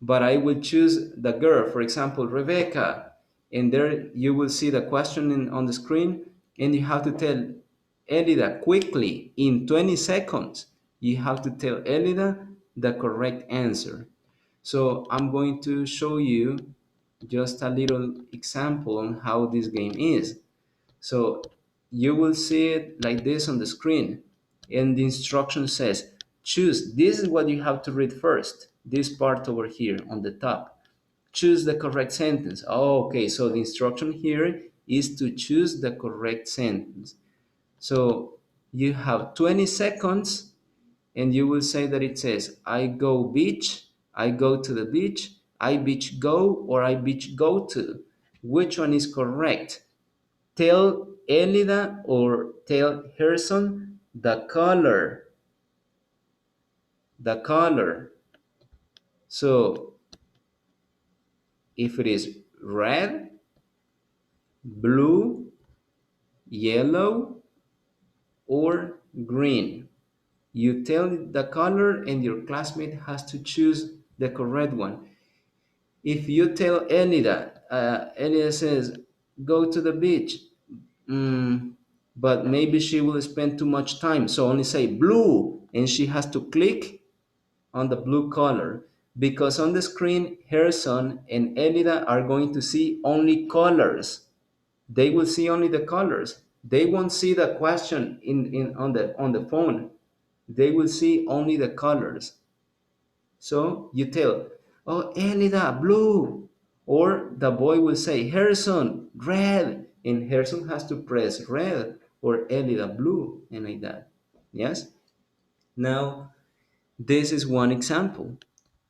but I will choose the girl, for example, Rebecca, and there you will see the question on the screen, and you have to tell Elida quickly in 20 seconds. You have to tell Elida the correct answer. So I'm going to show you just a little example on how this game is. So you will see it like this on the screen, and the instruction says, choose. This is what you have to read first, this part over here on the top. Choose the correct sentence. Oh, okay, so the instruction here is to choose the correct sentence. So you have 20 seconds and you will say that it says, I go beach, I go to the beach, I beach go, or I beach go to. Which one is correct? Tell Elida or tell Harrison the color. The color. So if it is red, blue, yellow, or green, you tell the color and your classmate has to choose the correct one. If you tell Elida, Elida says, go to the beach, mm, but maybe she will spend too much time. So only say blue, and she has to click on the blue color because on the screen, Harrison and Elida are going to see only colors. They will see only the colors. They won't see the question on the phone. They will see only the colors. So you tell Oh, Elida, blue. Or the boy will say, Harrison, red. And Harrison has to press red or Elida, blue, and like that. Yes? Now, this is one example.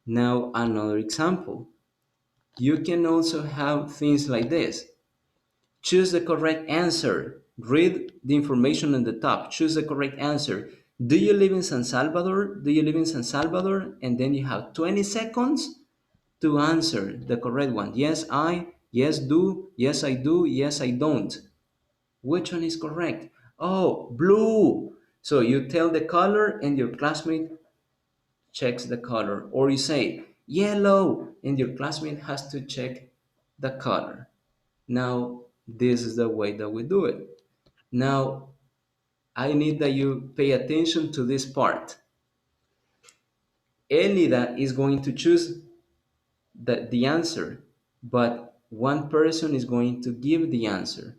Now, another example. You can also have things like this. Choose the correct answer. Read the information on the top. Choose the correct answer. Do you live in San Salvador? Do you live in San Salvador? And then you have 20 seconds to answer the correct one. Yes, I. Yes, do. Yes, I do. Yes, I don't. Which one is correct? Oh, blue. So you tell the color and your classmate checks the color. Or you say yellow and your classmate has to check the color. Now, this is the way that we do it. Now, I need that you pay attention to this part. Elida is going to choose the answer, but one person is going to give the answer.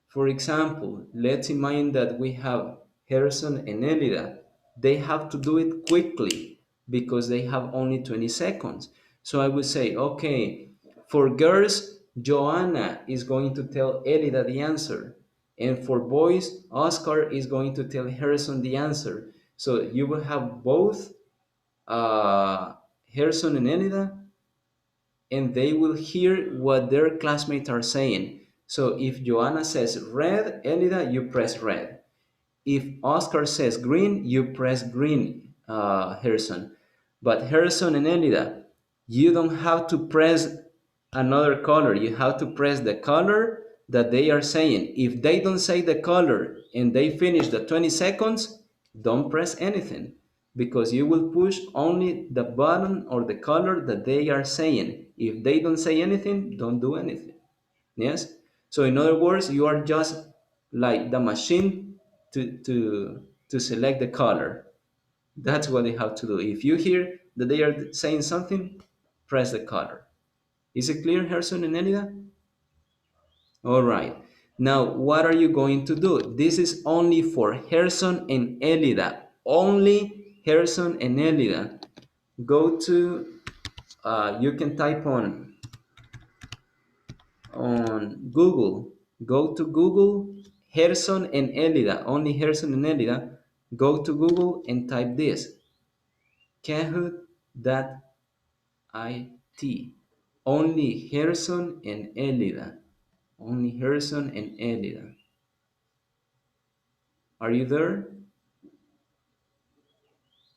For example, let's imagine that we have Harrison and Elida. They have to do it quickly because they have only 20 seconds. So I will say, okay, for girls, Joanna is going to tell Elida the answer. And for boys, Oscar is going to tell Harrison the answer. So you will have both Harrison and Elida, and they will hear what their classmates are saying. So if Joanna says red, Elida, you press red. If Oscar says green, you press green, Harrison. But Harrison and Elida, you don't have to press another color. You have to press the color that they are saying. If they don't say the color and they finish the 20 seconds, don't press anything because you will push only the button or the color that they are saying. If they don't say anything, don't do anything. Yes? So in other words, you are just like the machine to select the color. That's what you have to do. If you hear that they are saying something, press the color. Is it clear, Harrison and Elida? All right. Now, what are you going to do? This is only for Harrison and Elida. Only Harrison and Elida. Go to, you can type on Google. Go to Google, Harrison and Elida. Only Harrison and Elida. Go to Google and type this. Kahoot.it. Only Harrison and Elida. Only Harrison and Elida. Are you there?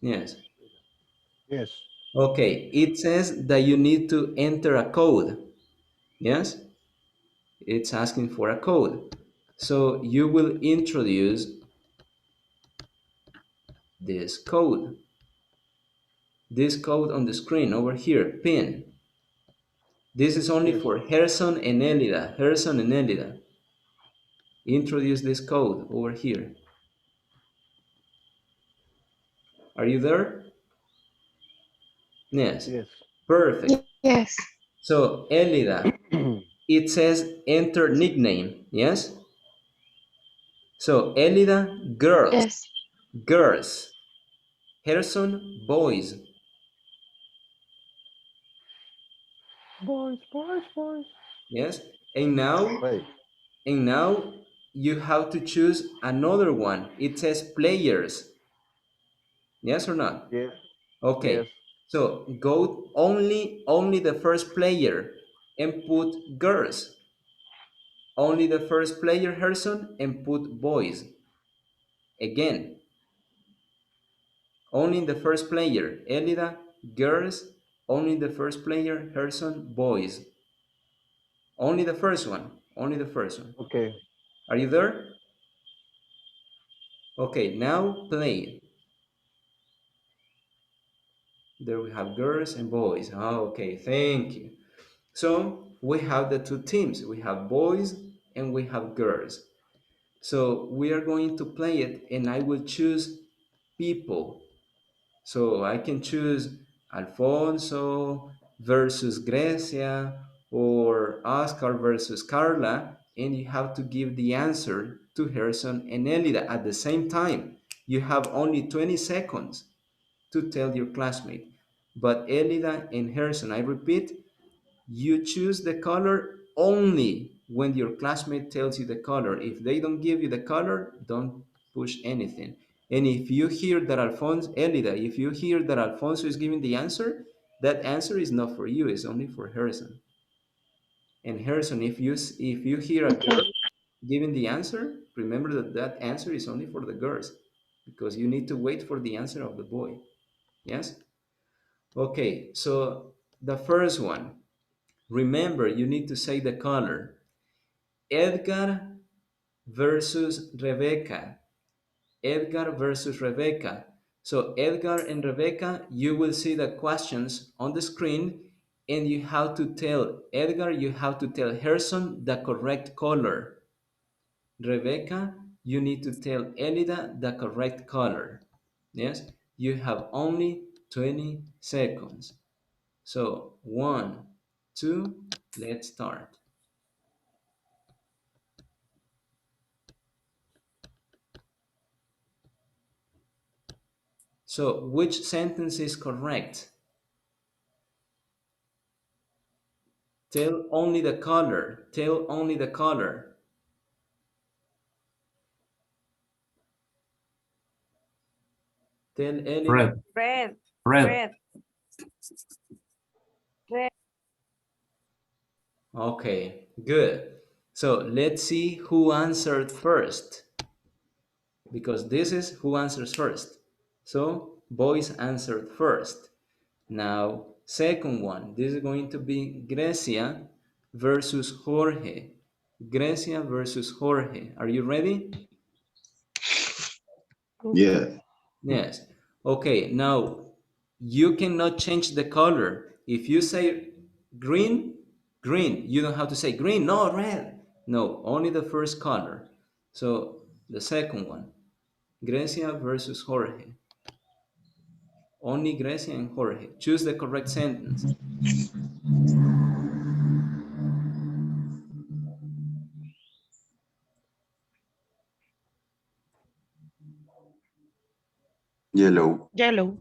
Yes. Yes. Okay, it says that you need to enter a code. Yes? It's asking for a code. So you will introduce this code. This code on the screen over here, pin. This is only Yes. for Harrison and Elida. Harrison and Elida. Introduce this code over here. Are you there? Yes. Yes. Perfect. Yes. So Elida, it says enter nickname. Yes? So Elida, girls. Yes. Girls. Harrison, boys. Boys, boys, boys. Yes? And now, Right. and now you have to choose another one. It says players. Yes or not? Yes. Yes. Okay. So go only the first player and put girls. Only the first player, Harrison, and put boys. Again, only the first player, Elida, girls. Only the first player, Harrison, boys. Only the first one. Only the first one. Okay. Are you there? Okay, now play. There we have girls and boys. Okay, thank you. So we have the two teams. We have boys and we have girls. So we are going to play it and I will choose people. So I can choose Alfonso versus Grecia or Oscar versus Carla, and you have to give the answer to Harrison and Elida at the same time. You have only 20 seconds to tell your classmate. But Elida and Harrison, I repeat, you choose the color only when your classmate tells you the color. If they don't give you the color, don't push anything. And if you hear that Elida, if you hear that Alfonso is giving the answer, that answer is not for you, it's only for Harrison. And Harrison, if you hear a Okay. girl giving the answer, remember that that answer is only for the girls because you need to wait for the answer of the boy. Yes? Okay, so the first one, remember you need to say the color. Edgar versus Rebecca. Edgar versus Rebecca. So Edgar and Rebecca, you will see the questions on the screen and you have to tell Edgar, you have to tell Harrison the correct color. Rebecca, you need to tell Elida the correct color. Yes, you have only 20 seconds. So 1, 2, let's start. So which sentence is correct? Tell only the color. Tell only the color. Tell Elida. Red. Red, Red. red, red. Okay, good. So let's see who answered first, because this is who answers first. So boys answered first. Now, second one, this is going to be Grecia versus Jorge. Grecia versus Jorge. Are you ready? Yeah. Yes. Okay, now you cannot change the color. If you say green, green, you don't have to say green, no, red. No, only the first color. So the second one, Grecia versus Jorge. Only Grecia and Jorge. Choose the correct sentence. Yellow. Yellow.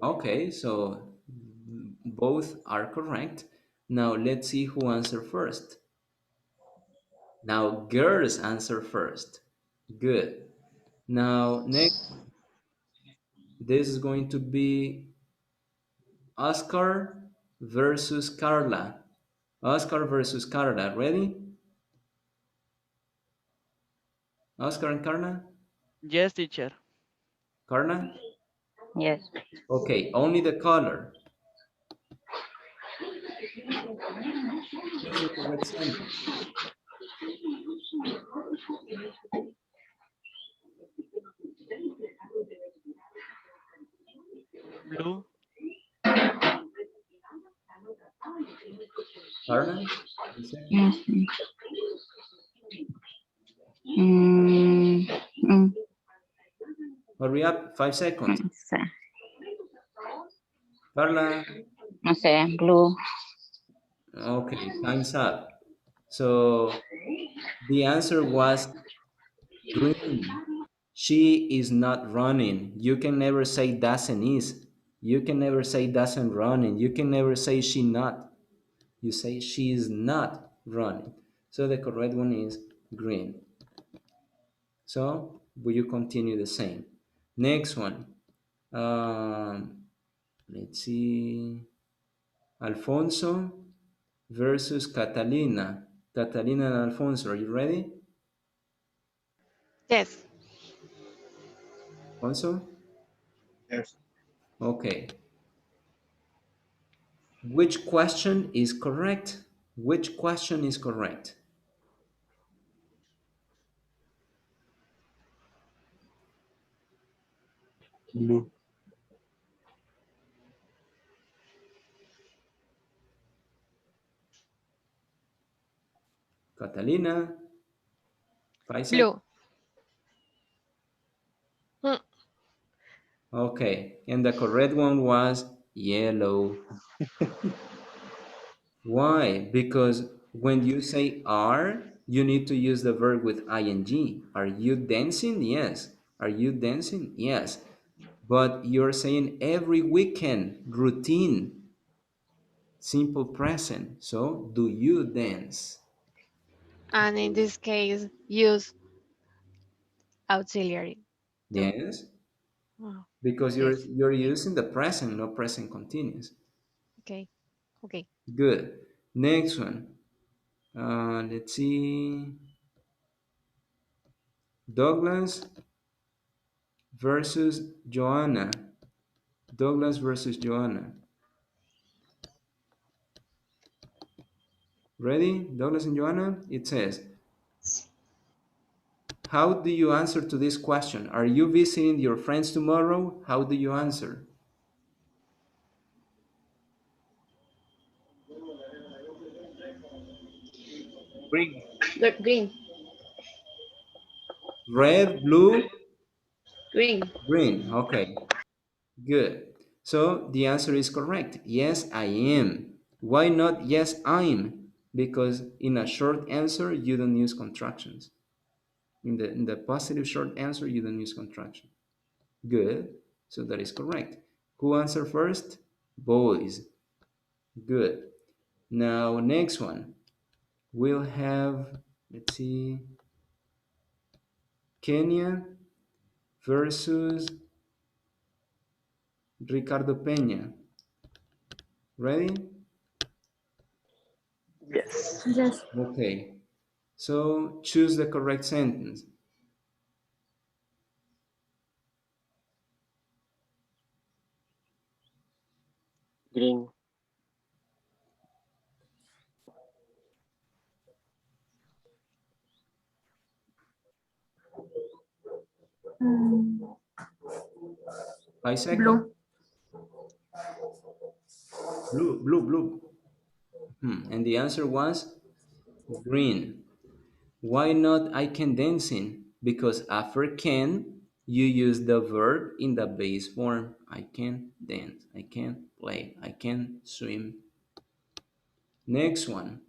Okay, so both are correct. Now let's see who answered first. Now girls answer first. Good. Now next, this is going to be Oscar versus Carla. Oscar versus Carla. Ready? Oscar and Carla? Yes, teacher. Carla? Yes. Okay, only the color. Choose the correct sentence. Blue. Carla? You say? Mhm. Mm, mm, Hurry up, 5 seconds. no sé, Carla? no sé, blue. Okay, time's up. So the answer was green. She is not running. You can never say doesn't is. You can never say doesn't running. You can never say she not. You say she is not running. So the correct one is green. So will you continue the same? Next one. Um, let's see. Alfonso versus Catalina. Catalina and Alfonso, are you ready? Yes. Alfonso? Yes. Okay. Which question is correct? Which question is correct? Blue. Catalina, 5 seconds. Blue. Mm, Okay, and the correct one was yellow. Why? Because when you say are, you need to use the verb with ing. Are you dancing? Yes. Are you dancing? Yes. But you're saying every weekend, routine, simple present. So, do you dance? And in this case, use auxiliary. Do. Yes. Oh, Because yes. you're Okay. using the present, not present continuous. Okay. Okay. Good. Next one. Let's see. Douglas versus Joanna. Douglas versus Joanna. Ready? Douglas and Joanna? It says, how do you answer to this question? Are you visiting your friends tomorrow? How do you answer? Green. Green. Red, blue, Green. green. Okay, good. So the answer is correct. Yes, I am. Why not yes, I'm? Because in a short answer, you don't use contractions. In the positive short answer, you don't use contraction. Good. So that is correct. Who answered first? Boys. Good. Now, next one. We'll have, let's see, Kenya versus Ricardo Peña. Ready? Yes. Yes. Okay. So choose the correct sentence. Green. Mm, 5 seconds. blue. Blue, blue, blue. And the answer was green. Why not I can dancing? Because after can, you use the verb in the base form. I can dance. I can play. I can swim. Next one.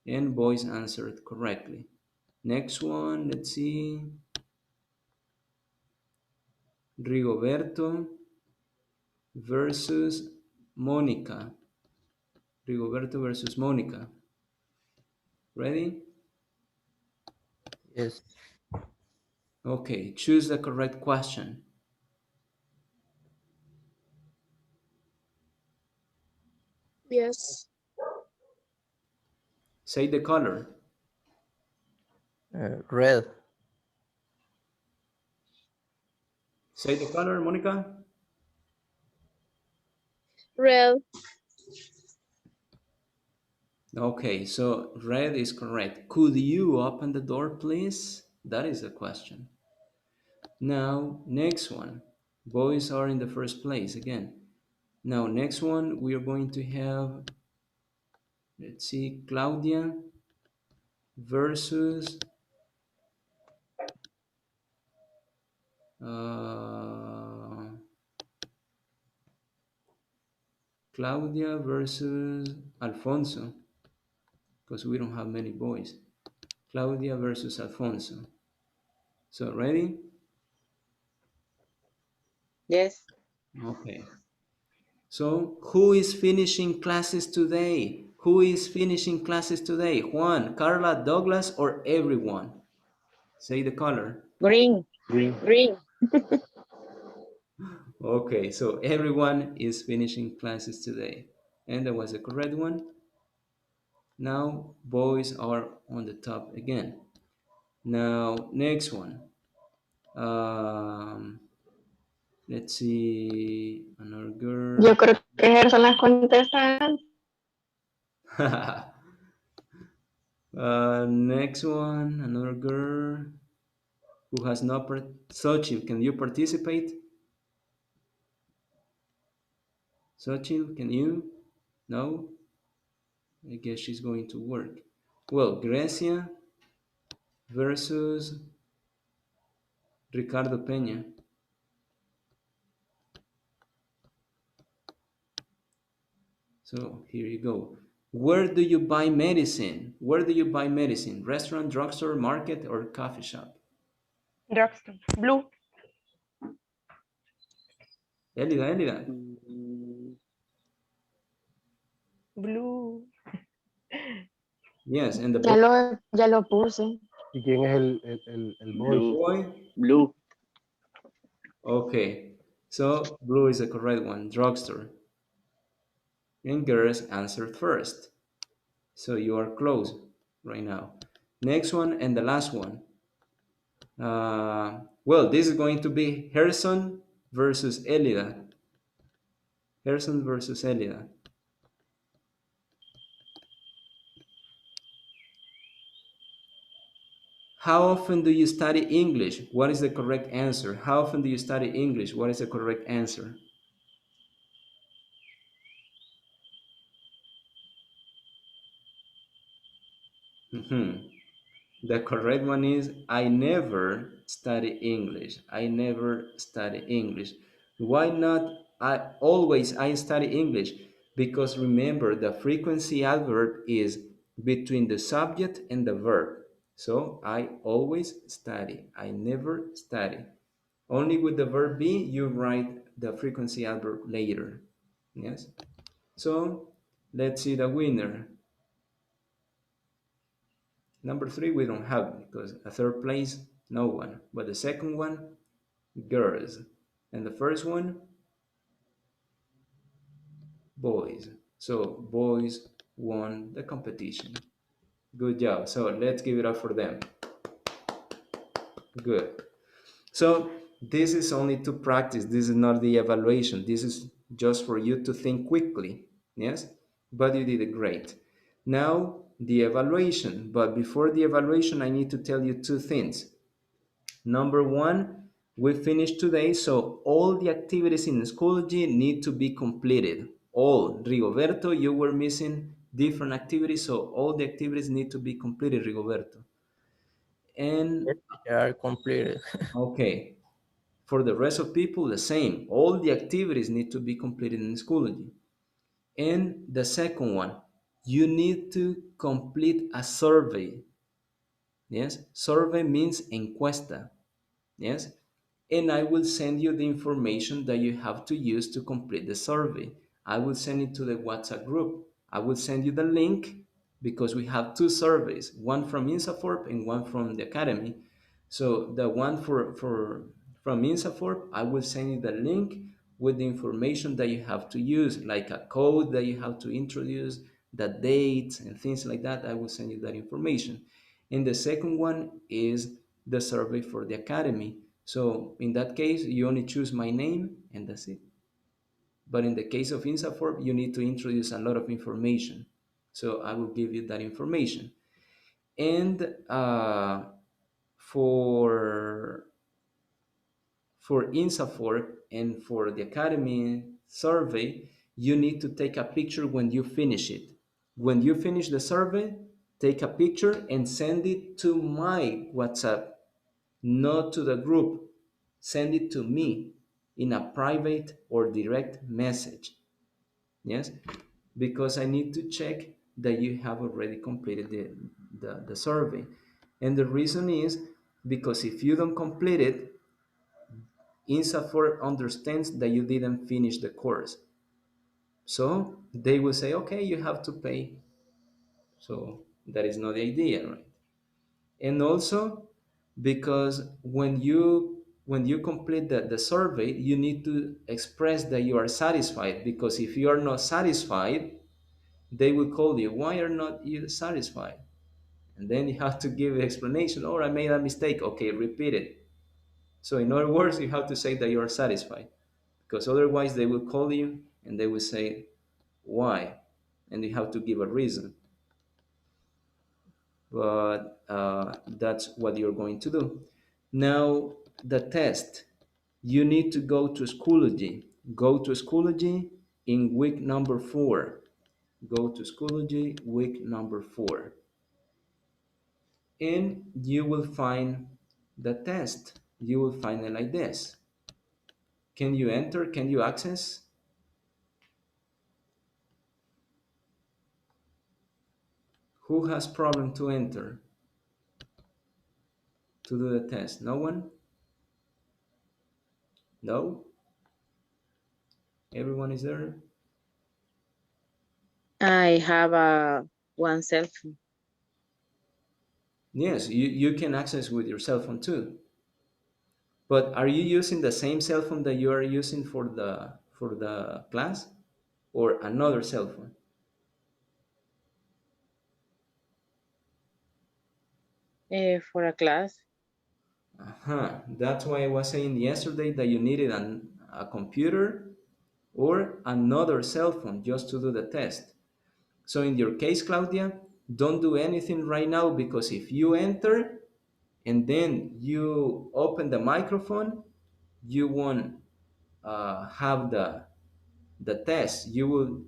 And boys answered correctly. Next one, let's see. Rigoberto versus Monica. Rigoberto versus Monica. Ready? Yes. Okay, choose the correct question. Yes. Say the color. Red. Say the color, Monica. Red. Okay, so red is correct. Could you open the door, please? That is the question. Now, next one. Boys are in the first place again. Now, next one, we are going to have, let's see, Claudia versus uh, Claudia versus Alfonso, because we don't have many boys. Claudia versus Alfonso. So, ready? Yes. Okay. So, who is finishing classes today? Who is finishing classes today? Juan, Carla, Douglas, or everyone? Say the color. Green. Green. Green. Okay, so everyone is finishing classes today. And that was the correct one. Now, boys are on the top again. Now, next one. Um, let's see, another girl. Yo creo que Gerson las contesta. Next one, another girl who has not. Sochi, can you participate? Sochi, can you? No? I guess she's going to work. Well, Grecia versus Ricardo Peña. So here you go. Where do you buy medicine? Where do you buy medicine? Restaurant, drugstore, market, or coffee shop? Drugstore. Blue. Elida, Elida. Mm, Blue. Yes, and the boy. Ya lo puse. ¿Y quién es el boy? blue. Boy. Blue. Okay, so blue is the correct one, drugstore. And girls answered first. So you are close right now. Next one and the last one. Well, this is going to be Harrison versus Elida. Harrison versus Elida. How often do you study English? What is the correct answer? How often do you study English? What is the correct answer? Mhm. The correct one is I never study English. I never study English. Why not? I study English because remember the frequency adverb is between the subject and the verb. So I always study. I never study. Only with the verb be you write the frequency adverb later. Yes. So let's see the winner. Number three, we don't have because a third place, no one. But the second one, girls. And the first one, boys. So boys won the competition. Good job. So let's give it up for them. Good. So this is only to practice. This is not the evaluation. This is just for you to think quickly. Yes? But you did it great. Now the evaluation. But before the evaluation, I need to tell you two things. Number one, we finished today, so all the activities in Schoology need to be completed. All. Rigoberto, you were missing different activities, so all the activities need to be completed, Rigoberto. And They are completed. okay, for the rest of people, the same. All the activities need to be completed in Schoology. And the second one, you need to complete a survey. Yes, survey means encuesta. Yes, and I will send you the information that you have to use to complete the survey. I will send it to the WhatsApp group. I will send you the link because we have two surveys, one from INSAFORP and one from the Academy. So the one from INSAFORP, I will send you the link with the information that you have to use, like a code that you have to introduce, the dates and things like that. I will send you that information. And the second one is the survey for the Academy. So in that case, you only choose my name and that's it. But in the case of INSAFORP, you need to introduce a lot of information. So I will give you that information. And for for INSAFORP and for the Academy survey, you need to take a picture when you finish it. When you finish the survey, take a picture and send it to my WhatsApp, not to the group. Send it to me in a private or direct message. Yes, because I need to check that you have already completed the survey. And the reason is because if you don't complete it, INSAFOR understands that you didn't finish the course. So they will say, okay, you have to pay. So that is not the idea, right? And also because when you complete the survey, you need to express that you are satisfied, because if you are not satisfied, they will call you, why are not you satisfied? And then you have to give an explanation, or I made a mistake. Okay, repeat it. So in other words, you have to say that you are satisfied, because otherwise they will call you and they will say why, and you have to give a reason. But that's what you're going to do. Now, the test, you need to go to Schoology. Go to Schoology in week number 4. Go to Schoology week number 4. And you will find the test. You will find it like this. Can you enter? Can you access? Who has problem to enter to do the test? No one? No? Everyone is there? I have a one cell phone. Yes, you can access with your cell phone too. But are you using the same cell phone that you are using for the class or another cell phone? For a class. That's why I was saying yesterday that you needed a computer or another cell phone just to do the test. So in your case, Claudia, don't do anything right now because if you enter and then you open the microphone, you won't have the test. You will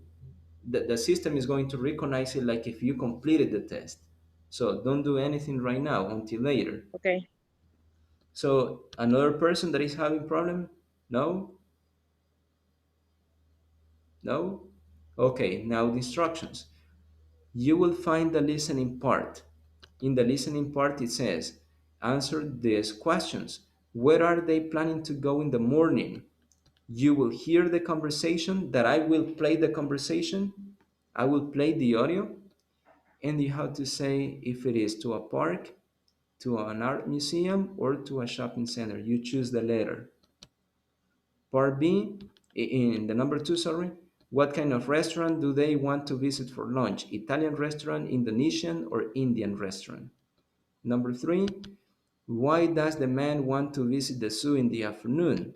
the system is going to recognize it like if you completed the test. So don't do anything right now until later. Okay. So another person that is having problem? No? No? Okay, now the instructions. You will find the listening part. In the listening part, it says, answer these questions. Where are they planning to go in the morning? You will hear the conversation that I will play the conversation. I will play the audio. And you have to say if it is to a park, to an art museum, or to a shopping center. You choose the letter. Part B, in the number two, sorry, what kind of restaurant do they want to visit for lunch? Italian restaurant, Indonesian, or Indian restaurant? Number three, why does the man want to visit the zoo in the afternoon?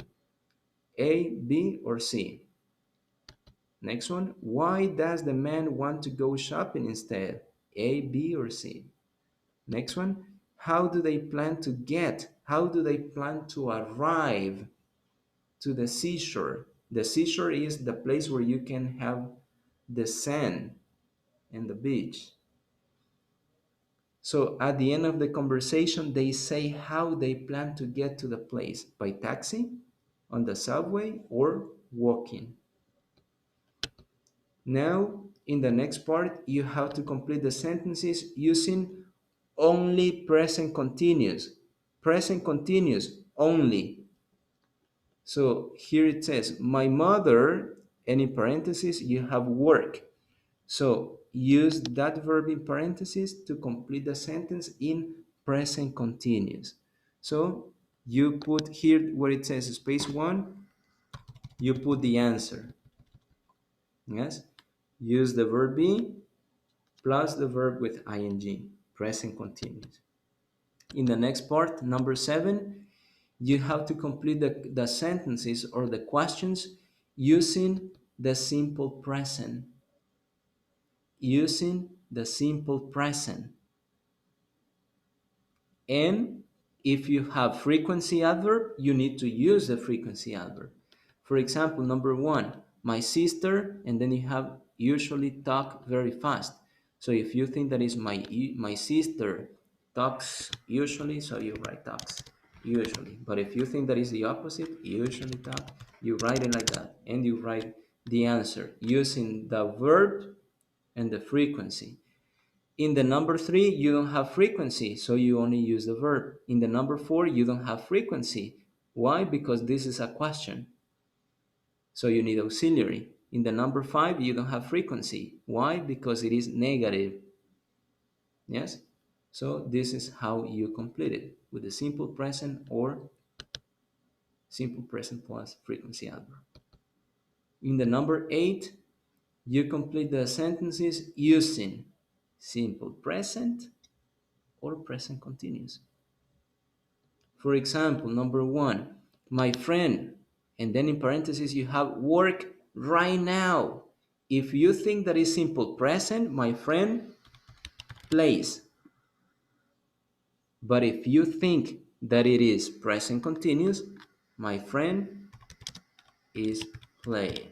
A, B, or C? Next one, why does the man want to go shopping instead? A, B, or C? Next one, how do they plan to get, how do they plan to arrive to the seashore? The seashore is the place where you can have the sand and the beach. So at the end of the conversation, they say how they plan to get to the place by taxi, on the subway, or walking. Now, in the next part, you have to complete the sentences using only present continuous. Present continuous only. So here it says, my mother, and in parentheses, you have work. So use that verb in parentheses to complete the sentence in present continuous. So you put here where it says space one, you put the answer. Yes? Use the verb be plus the verb with ing, present continuous. In the next part, number 7, you have to complete the sentences or the questions using the simple present. Using the simple present. And if you have frequency adverb, you need to use the frequency adverb. For example, number 1, my sister, and then you have usually talk very fast. So if you think that is my sister talks usually, so you write talks usually. But if you think that is the opposite, usually talk, you write it like that. And you write the answer using the verb and the frequency. In the number 3, you don't have frequency, so you only use the verb. In the number 4, you don't have frequency. Why? Because this is a question. So you need auxiliary. In the number 5, you don't have frequency. Why? Because it is negative. Yes? So this is how you complete it with the simple present or simple present plus frequency adverb. In the number 8, you complete the sentences using simple present or present continuous. For example, number 1, my friend, and then in parentheses you have work right now. If you think that is simple present, my friend plays. But if you think that it is present continuous, my friend is playing.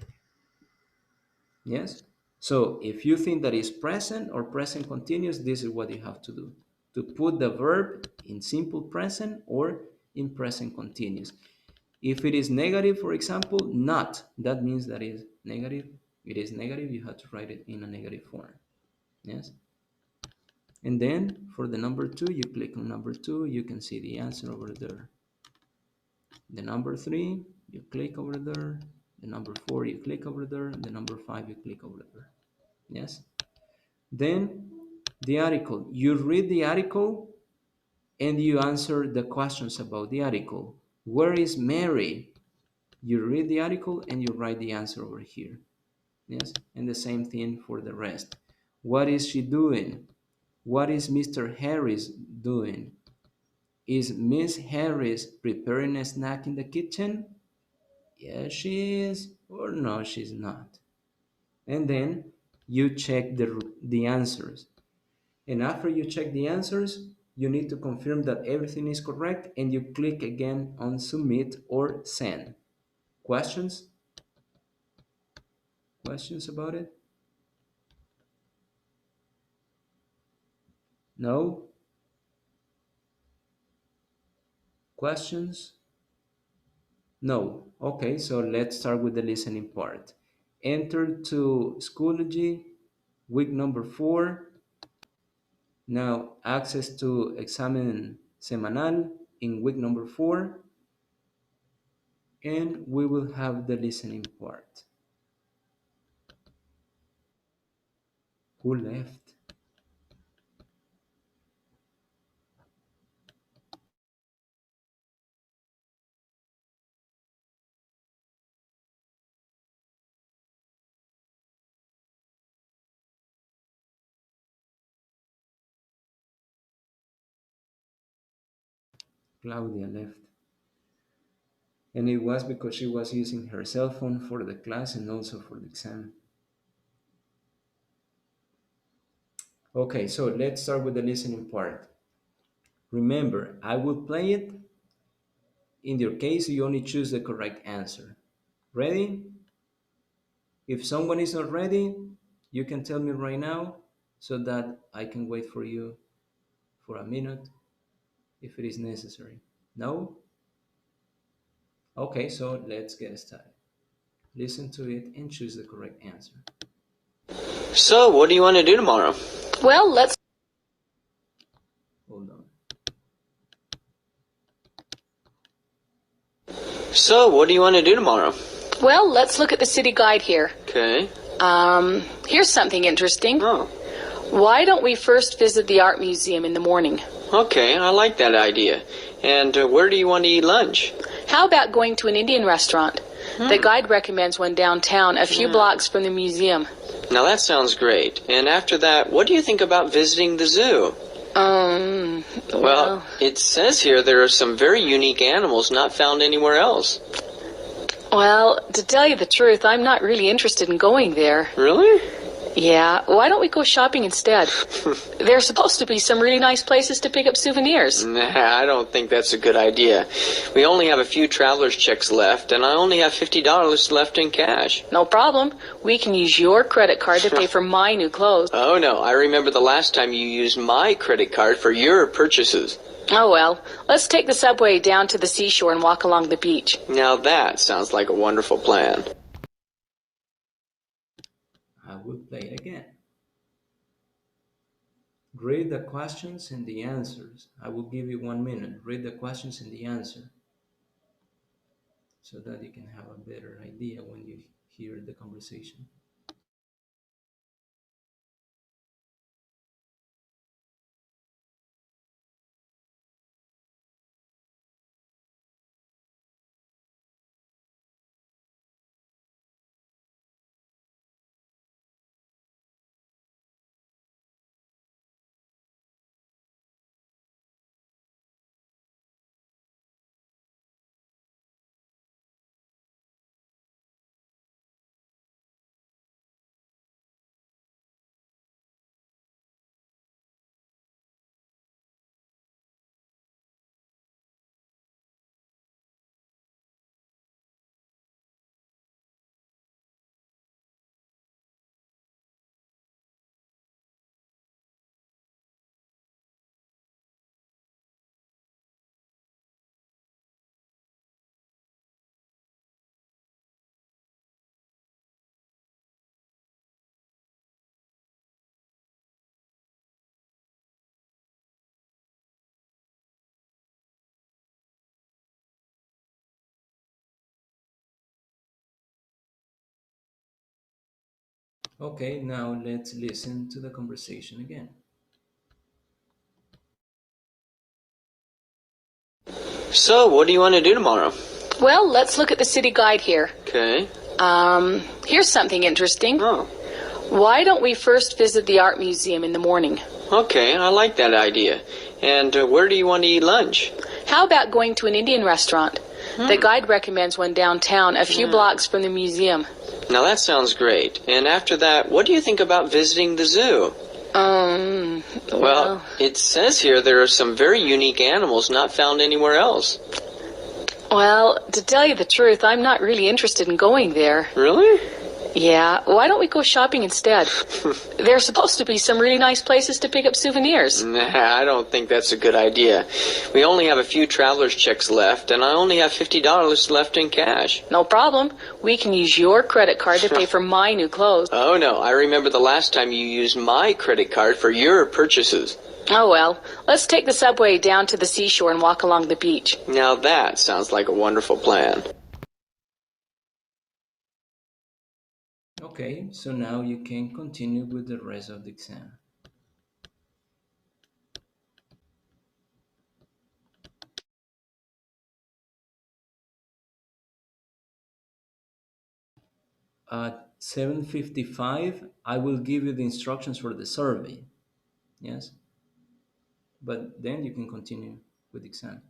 Yes? So if you think that is present or present continuous, this is what you have to do. To put the verb in simple present or in present continuous. If it is negative, for example, not, that means that is negative. It is negative, you have to write it in a negative form. Yes? And then for the number 2, you click on number 2, you can see the answer over there. The number 3, you click over there, The number 4, you click over there. The number 5, you click over there. Yes? Then the article. You read the article and you answer the questions about the article. Where is Mary? You read the article and you write the answer over here. Yes? And the same thing for the rest. What is she doing? What is Mr. Harris doing? Is Miss Harris preparing a snack in the kitchen? Yes, she is. Or no, she's not. And then you check the answers. And after you check the answers, you need to confirm that everything is correct and you click again on submit or send. Questions? Questions about it? No? Questions? No. Okay, so let's start with the listening part. Enter to Schoology, week number 4. Now, access to examen semanal in week number 4. And we will have the listening part. Who left? Claudia left. And it was because she was using her cell phone for the class and also for the exam. Okay, so let's start with the listening part. Remember, I will play it. In your case, you only choose the correct answer. Ready? If someone is not ready, you can tell me right now so that I can wait for you for a minute if it is necessary. No? Okay, so let's get started. Listen to it and choose the correct answer. So, what do you want to do tomorrow? Well, let's... Hold on. So, what do you want to do tomorrow? Well, let's look at the city guide here. Okay. Here's something interesting. Oh. Why don't we first visit the art museum in the morning? Okay, I like that idea. And where do you want to eat lunch? How about going to an Indian restaurant? The guide recommends one downtown, a few blocks from the museum. Now that sounds great. And after that, what do you think about visiting the zoo? Well, it says here there are some very unique animals not found anywhere else. Well, to tell you the truth, I'm not really interested in going there. Really? Yeah, why don't we go shopping instead? There's supposed to be some really nice places to pick up souvenirs. Nah, I don't think that's a good idea. We only have a few traveler's checks left, and I only have $50 left in cash. No problem. We can use your credit card to pay for my new clothes. Oh, no, I remember the last time you used my credit card for your purchases. Oh, well, let's take the subway down to the seashore and walk along the beach. Now that sounds like a wonderful plan. I will play it again. Read the questions and the answers. I will give you 1 minute. Read the questions and the answer so that you can have a better idea when you hear the conversation. Okay, now let's listen to the conversation again. So, what do you want to do tomorrow? Well, let's look at the city guide here. Okay. Here's something interesting. Oh. Why don't we first visit the art museum in the morning? Okay, I like that idea. And where do you want to eat lunch? How about going to an Indian restaurant? The guide recommends one downtown, a few blocks from the museum. Now that sounds great. And after that, what do you think about visiting the zoo? Well, it says here there are some very unique animals not found anywhere else. Well, to tell you the truth, I'm not really interested in going there. Really? Yeah, why don't we go shopping instead? There's supposed to be some really nice places to pick up souvenirs. Nah, I don't think that's a good idea. We only have a few traveler's checks left, and I only have $50 left in cash. No problem. We can use your credit card to pay for my new clothes. Oh, no, I remember the last time you used my credit card for your purchases. Oh, well, let's take the subway down to the seashore and walk along the beach. Now that sounds like a wonderful plan. Okay, so now you can continue with the rest of the exam. At 7:55, I will give you the instructions for the survey. Yes? But then you can continue with the exam.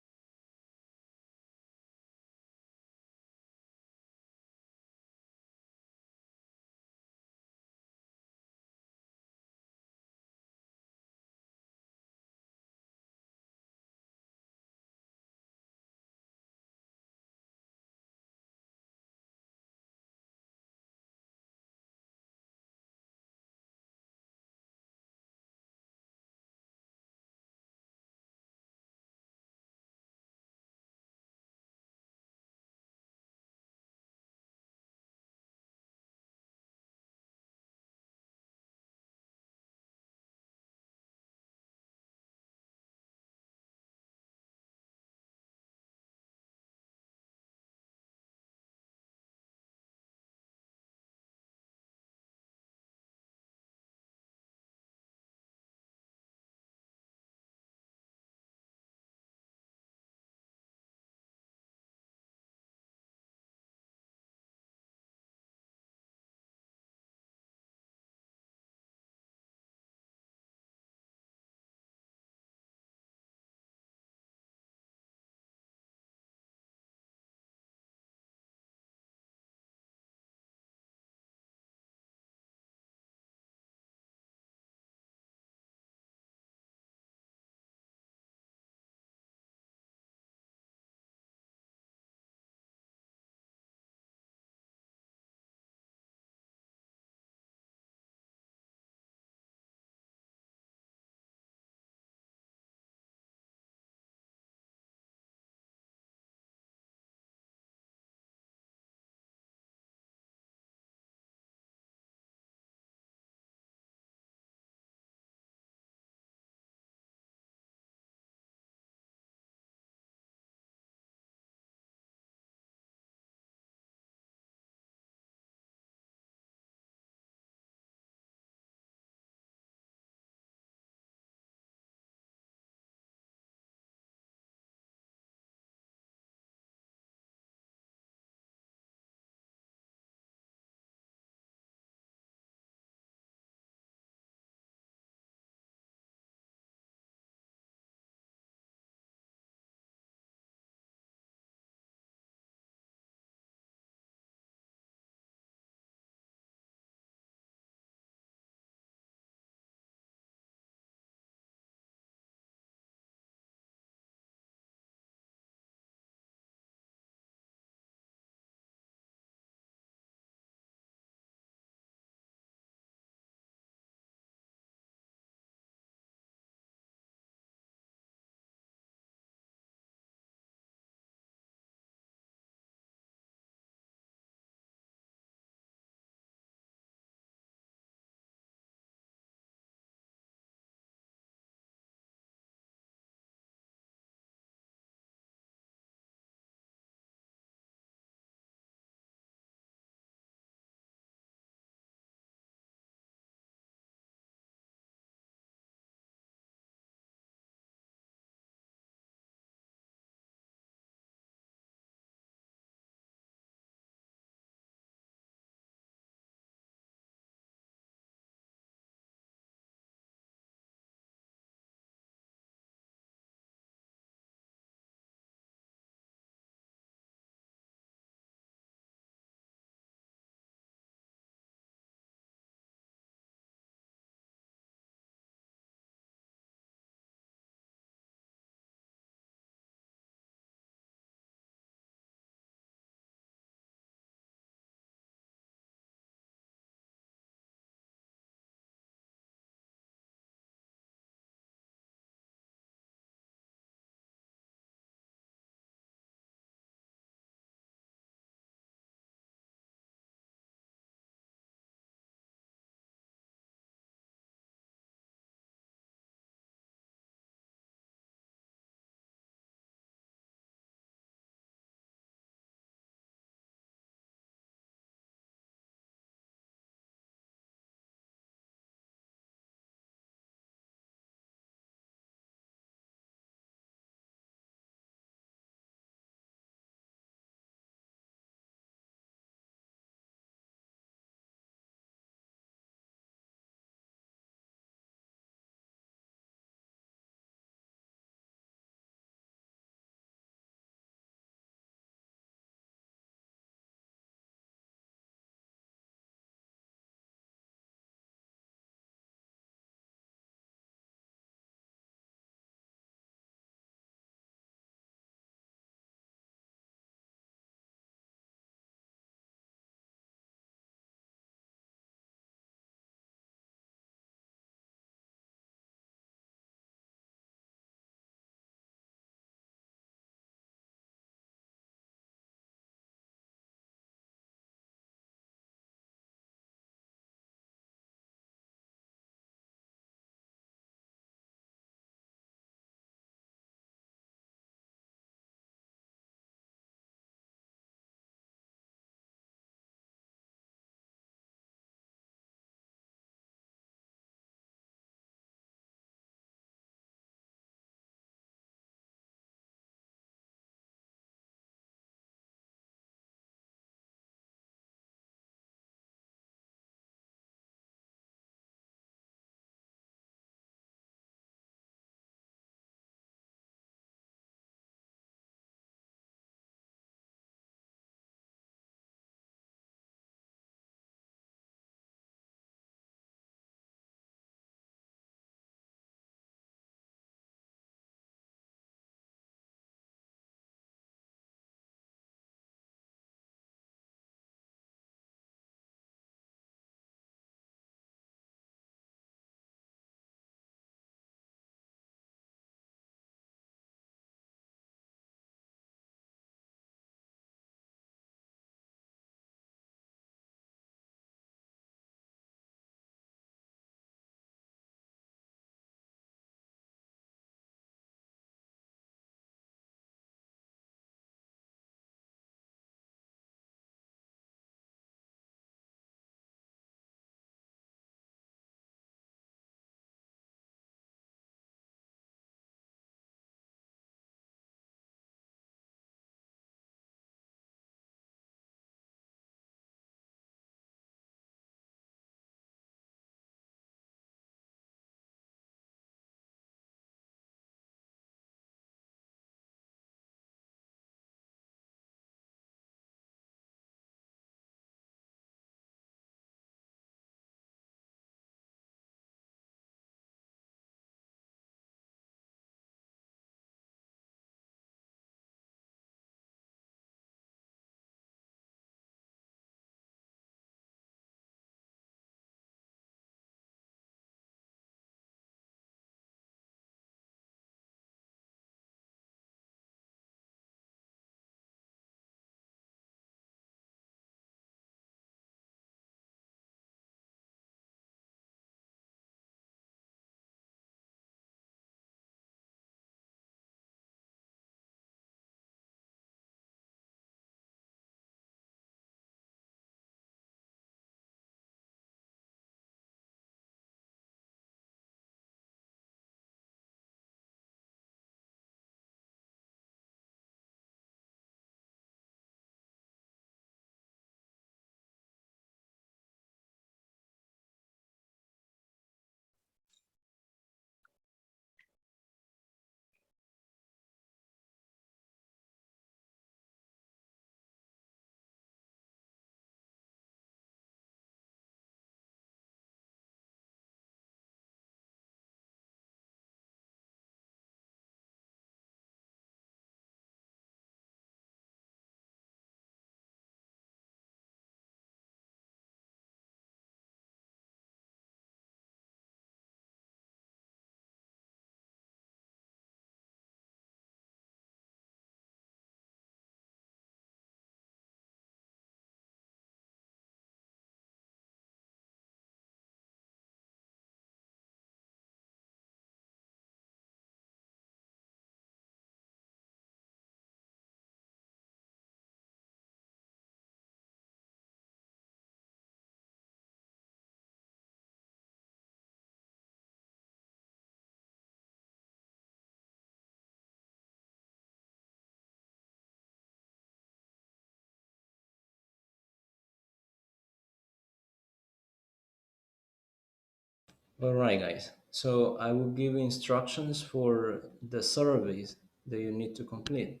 All right, guys. So I will give you instructions for the surveys that you need to complete.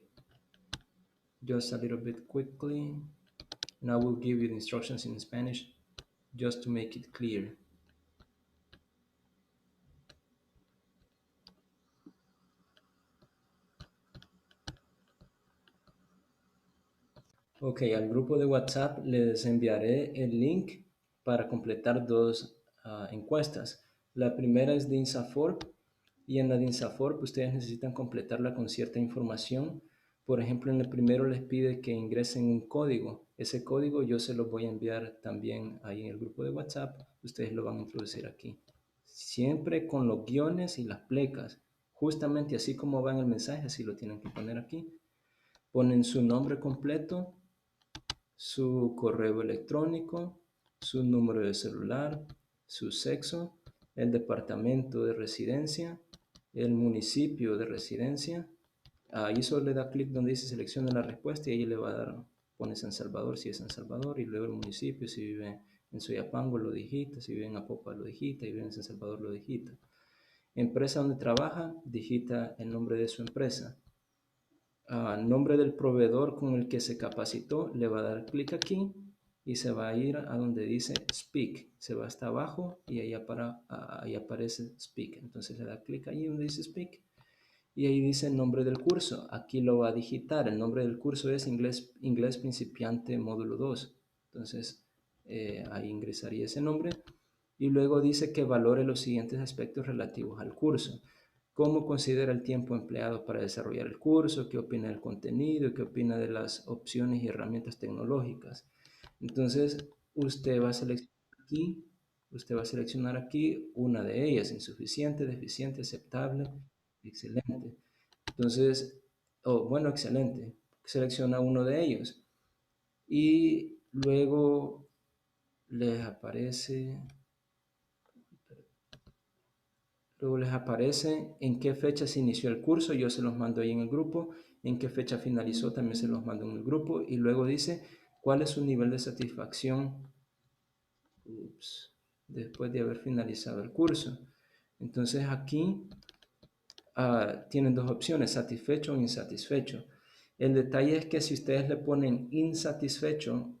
Just a little bit quickly. And I will give you the instructions in Spanish just to make it clear. Ok, al grupo de WhatsApp les enviaré el link para completar dos encuestas. La primera es de INSAFORP y en la de INSAFORP ustedes necesitan completarla con cierta información. Por ejemplo, en el primero les pide que ingresen un código. Ese código yo se lo voy a enviar también ahí en el grupo de WhatsApp. Ustedes lo van a introducir aquí. Siempre con los guiones y las plecas. Justamente así como va en el mensaje, así lo tienen que poner aquí. Ponen su nombre completo, su correo electrónico, su número de celular, su sexo, el departamento de residencia, el municipio de residencia. Ahí solo le da clic donde dice seleccione la respuesta y ahí le va a dar, pone San Salvador si es San Salvador y luego el municipio, si vive en Soyapango lo digita, si vive en Apopa lo digita y vive en San Salvador lo digita. Empresa donde trabaja, digita el nombre de su empresa. Nombre del proveedor con el que se capacitó, le va a dar clic aquí y se va a ir a donde dice Speak. Se va hasta abajo y ahí, ahí aparece Speak. Entonces le da clic ahí donde dice Speak y ahí dice el nombre del curso. Aquí lo va a digitar. El nombre del curso es Inglés Principiante Módulo 2. Entonces ahí ingresaría ese nombre y luego dice que valore los siguientes aspectos relativos al curso. ¿Cómo considera el tiempo empleado para desarrollar el curso? ¿Qué opina del contenido? ¿Qué opina de las opciones y herramientas tecnológicas? Entonces, usted va a seleccionar aquí una de ellas, insuficiente, deficiente, aceptable, excelente. Entonces, bueno, excelente. Selecciona uno de ellos y luego les aparece... Luego les aparece en qué fecha se inició el curso, yo se los mando ahí en el grupo, en qué fecha finalizó también se los mando en el grupo y luego dice cuál es su nivel de satisfacción después de haber finalizado el curso. Entonces aquí tienen dos opciones, satisfecho o insatisfecho. El detalle es que si ustedes le ponen insatisfecho,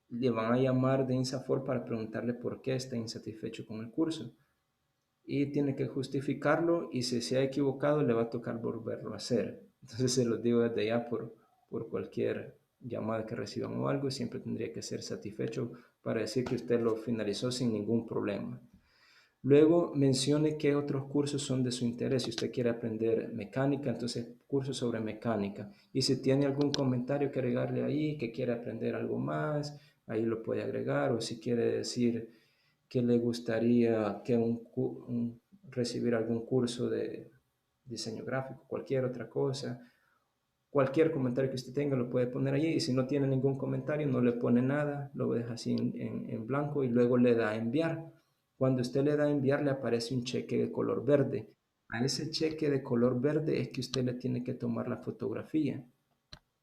le van a llamar de INSAFOR para preguntarle por qué está insatisfecho con el curso. Y tiene que justificarlo y si se ha equivocado le va a tocar volverlo a hacer. Entonces se los digo desde ya por cualquier llamada que reciban o algo, siempre tendría que ser satisfecho para decir que usted lo finalizó sin ningún problema. Luego mencione qué otros cursos son de su interés. Si usted quiere aprender mecánica, entonces cursos sobre mecánica. Y si tiene algún comentario que agregarle ahí, que quiere aprender algo más, ahí lo puede agregar. O si quiere decir que le gustaría que recibir algún curso de diseño gráfico, cualquier otra cosa. Cualquier comentario que usted tenga lo puede poner allí y si no tiene ningún comentario no le pone nada, lo deja así en blanco y luego le da a enviar. Cuando usted le da a enviar le aparece un cheque de color verde. A ese cheque de color verde es que usted le tiene que tomar la fotografía.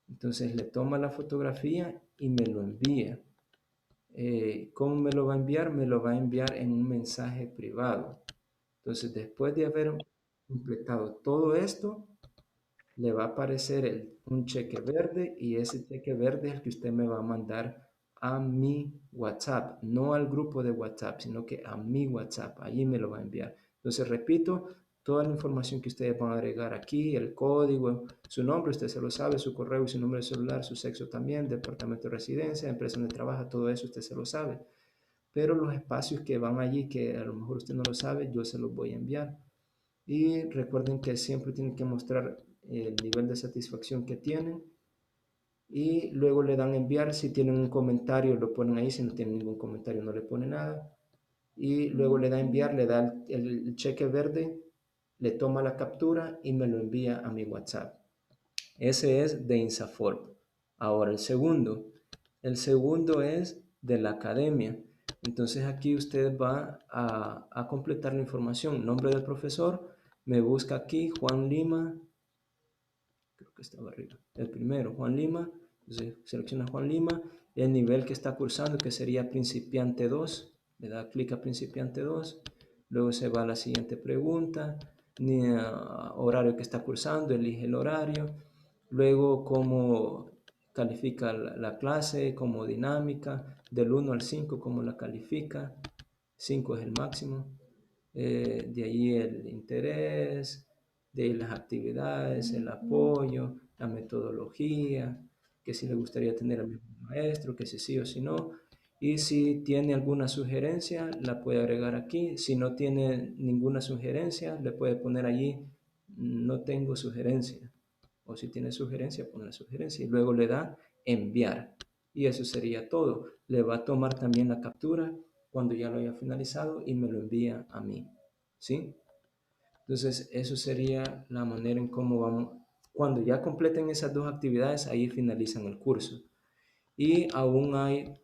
Entonces le toma la fotografía y me lo envía. ¿Cómo me lo va a enviar? Me lo va a enviar en un mensaje privado. Entonces después de haber completado todo esto, le va a aparecer un cheque verde y ese cheque verde es el que usted me va a mandar a mi WhatsApp, no al grupo de WhatsApp, sino que a mi WhatsApp, allí me lo va a enviar. Entonces, repito, toda la información que ustedes van a agregar aquí, el código, su nombre, usted se lo sabe, su correo y su número de celular, su sexo también, departamento de residencia, empresa donde trabaja, todo eso usted se lo sabe. Pero los espacios que van allí, que a lo mejor usted no lo sabe, yo se los voy a enviar. Y recuerden que siempre tienen que mostrar el nivel de satisfacción que tienen y luego le dan enviar. Si tienen un comentario lo ponen ahí, si no tienen ningún comentario no le pone nada y luego le da enviar, le da el cheque verde, le toma la captura y me lo envía a mi WhatsApp. Ese es de INSAFORP. Ahora el segundo es de la academia. Entonces aquí usted va a completar la información, nombre del profesor, me busca aquí Juan Lima, creo que estaba arriba, el primero, Juan Lima, entonces selecciona Juan Lima, el nivel que está cursando que sería Principiante 2, le da clic a Principiante 2, Luego se va a la siguiente pregunta, horario que está cursando, elige el horario. Luego cómo califica la clase, como dinámica, del 1 al 5, cómo la califica. 5 es el máximo. De ahí el interés, de ahí las actividades, el apoyo, la metodología, que si le gustaría tener al mismo maestro, que si sí o si no. Y si tiene alguna sugerencia, la puede agregar aquí. Si no tiene ninguna sugerencia, le puede poner allí, no tengo sugerencia. O si tiene sugerencia, pone la sugerencia. Y luego le da enviar. Y eso sería todo. Le va a tomar también la captura cuando ya lo haya finalizado y me lo envía a mí. ¿Sí? Entonces, eso sería la manera en cómo vamos. Cuando ya completen esas dos actividades, ahí finalizan el curso. Y aún hay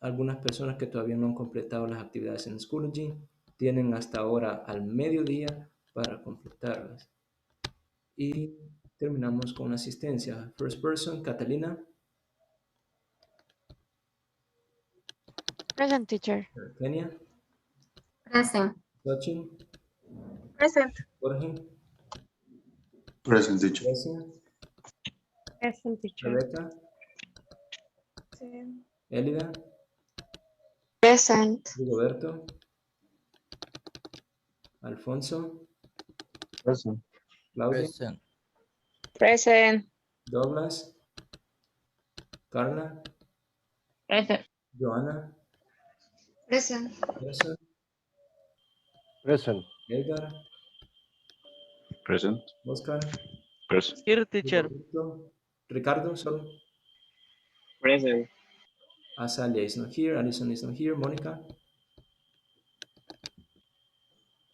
algunas personas que todavía no han completado las actividades en Schoology. Tienen hasta ahora al mediodía para completarlas. Y terminamos con asistencia. First person, Catalina. Present, teacher. Kenia. Present. Sachin. Present. Jorge. Present, teacher. Grecia. Present, teacher. Rebecca. Elida. Present. Rigoberto. Alfonso. Present. Claudia. Present. Present. Douglas. Carla. Present. Joana. Present. Gerson. Present. Edgar. Present. Oscar. Present. Here, teacher. Ricardo, sorry. Present. Azalia is not here. Alison is not here. Monica.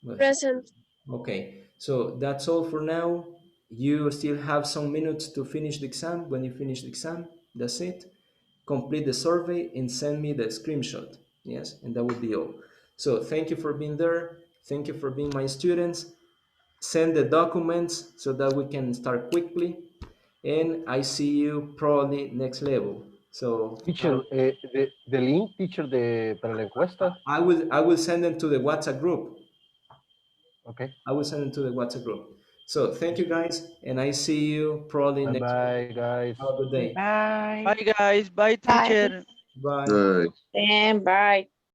Well, Present. okay, so that's all for now. You still have some minutes to finish the exam. When you finish the exam, that's it. Complete the survey and send me the screenshot. Yes, and that would be all. So thank you for being there. Thank you for being my students. Send the documents so that we can start quickly. And I see you probably next level. So Teacher, the link, teacher, para la encuesta. I will send them to the WhatsApp group. Okay. I will send them to the WhatsApp group. So thank you guys, and I see you probably next Bye, week. guys. Have a good day. Bye. Bye, guys. Bye, Bye. teacher. Bye. Bye. And bye.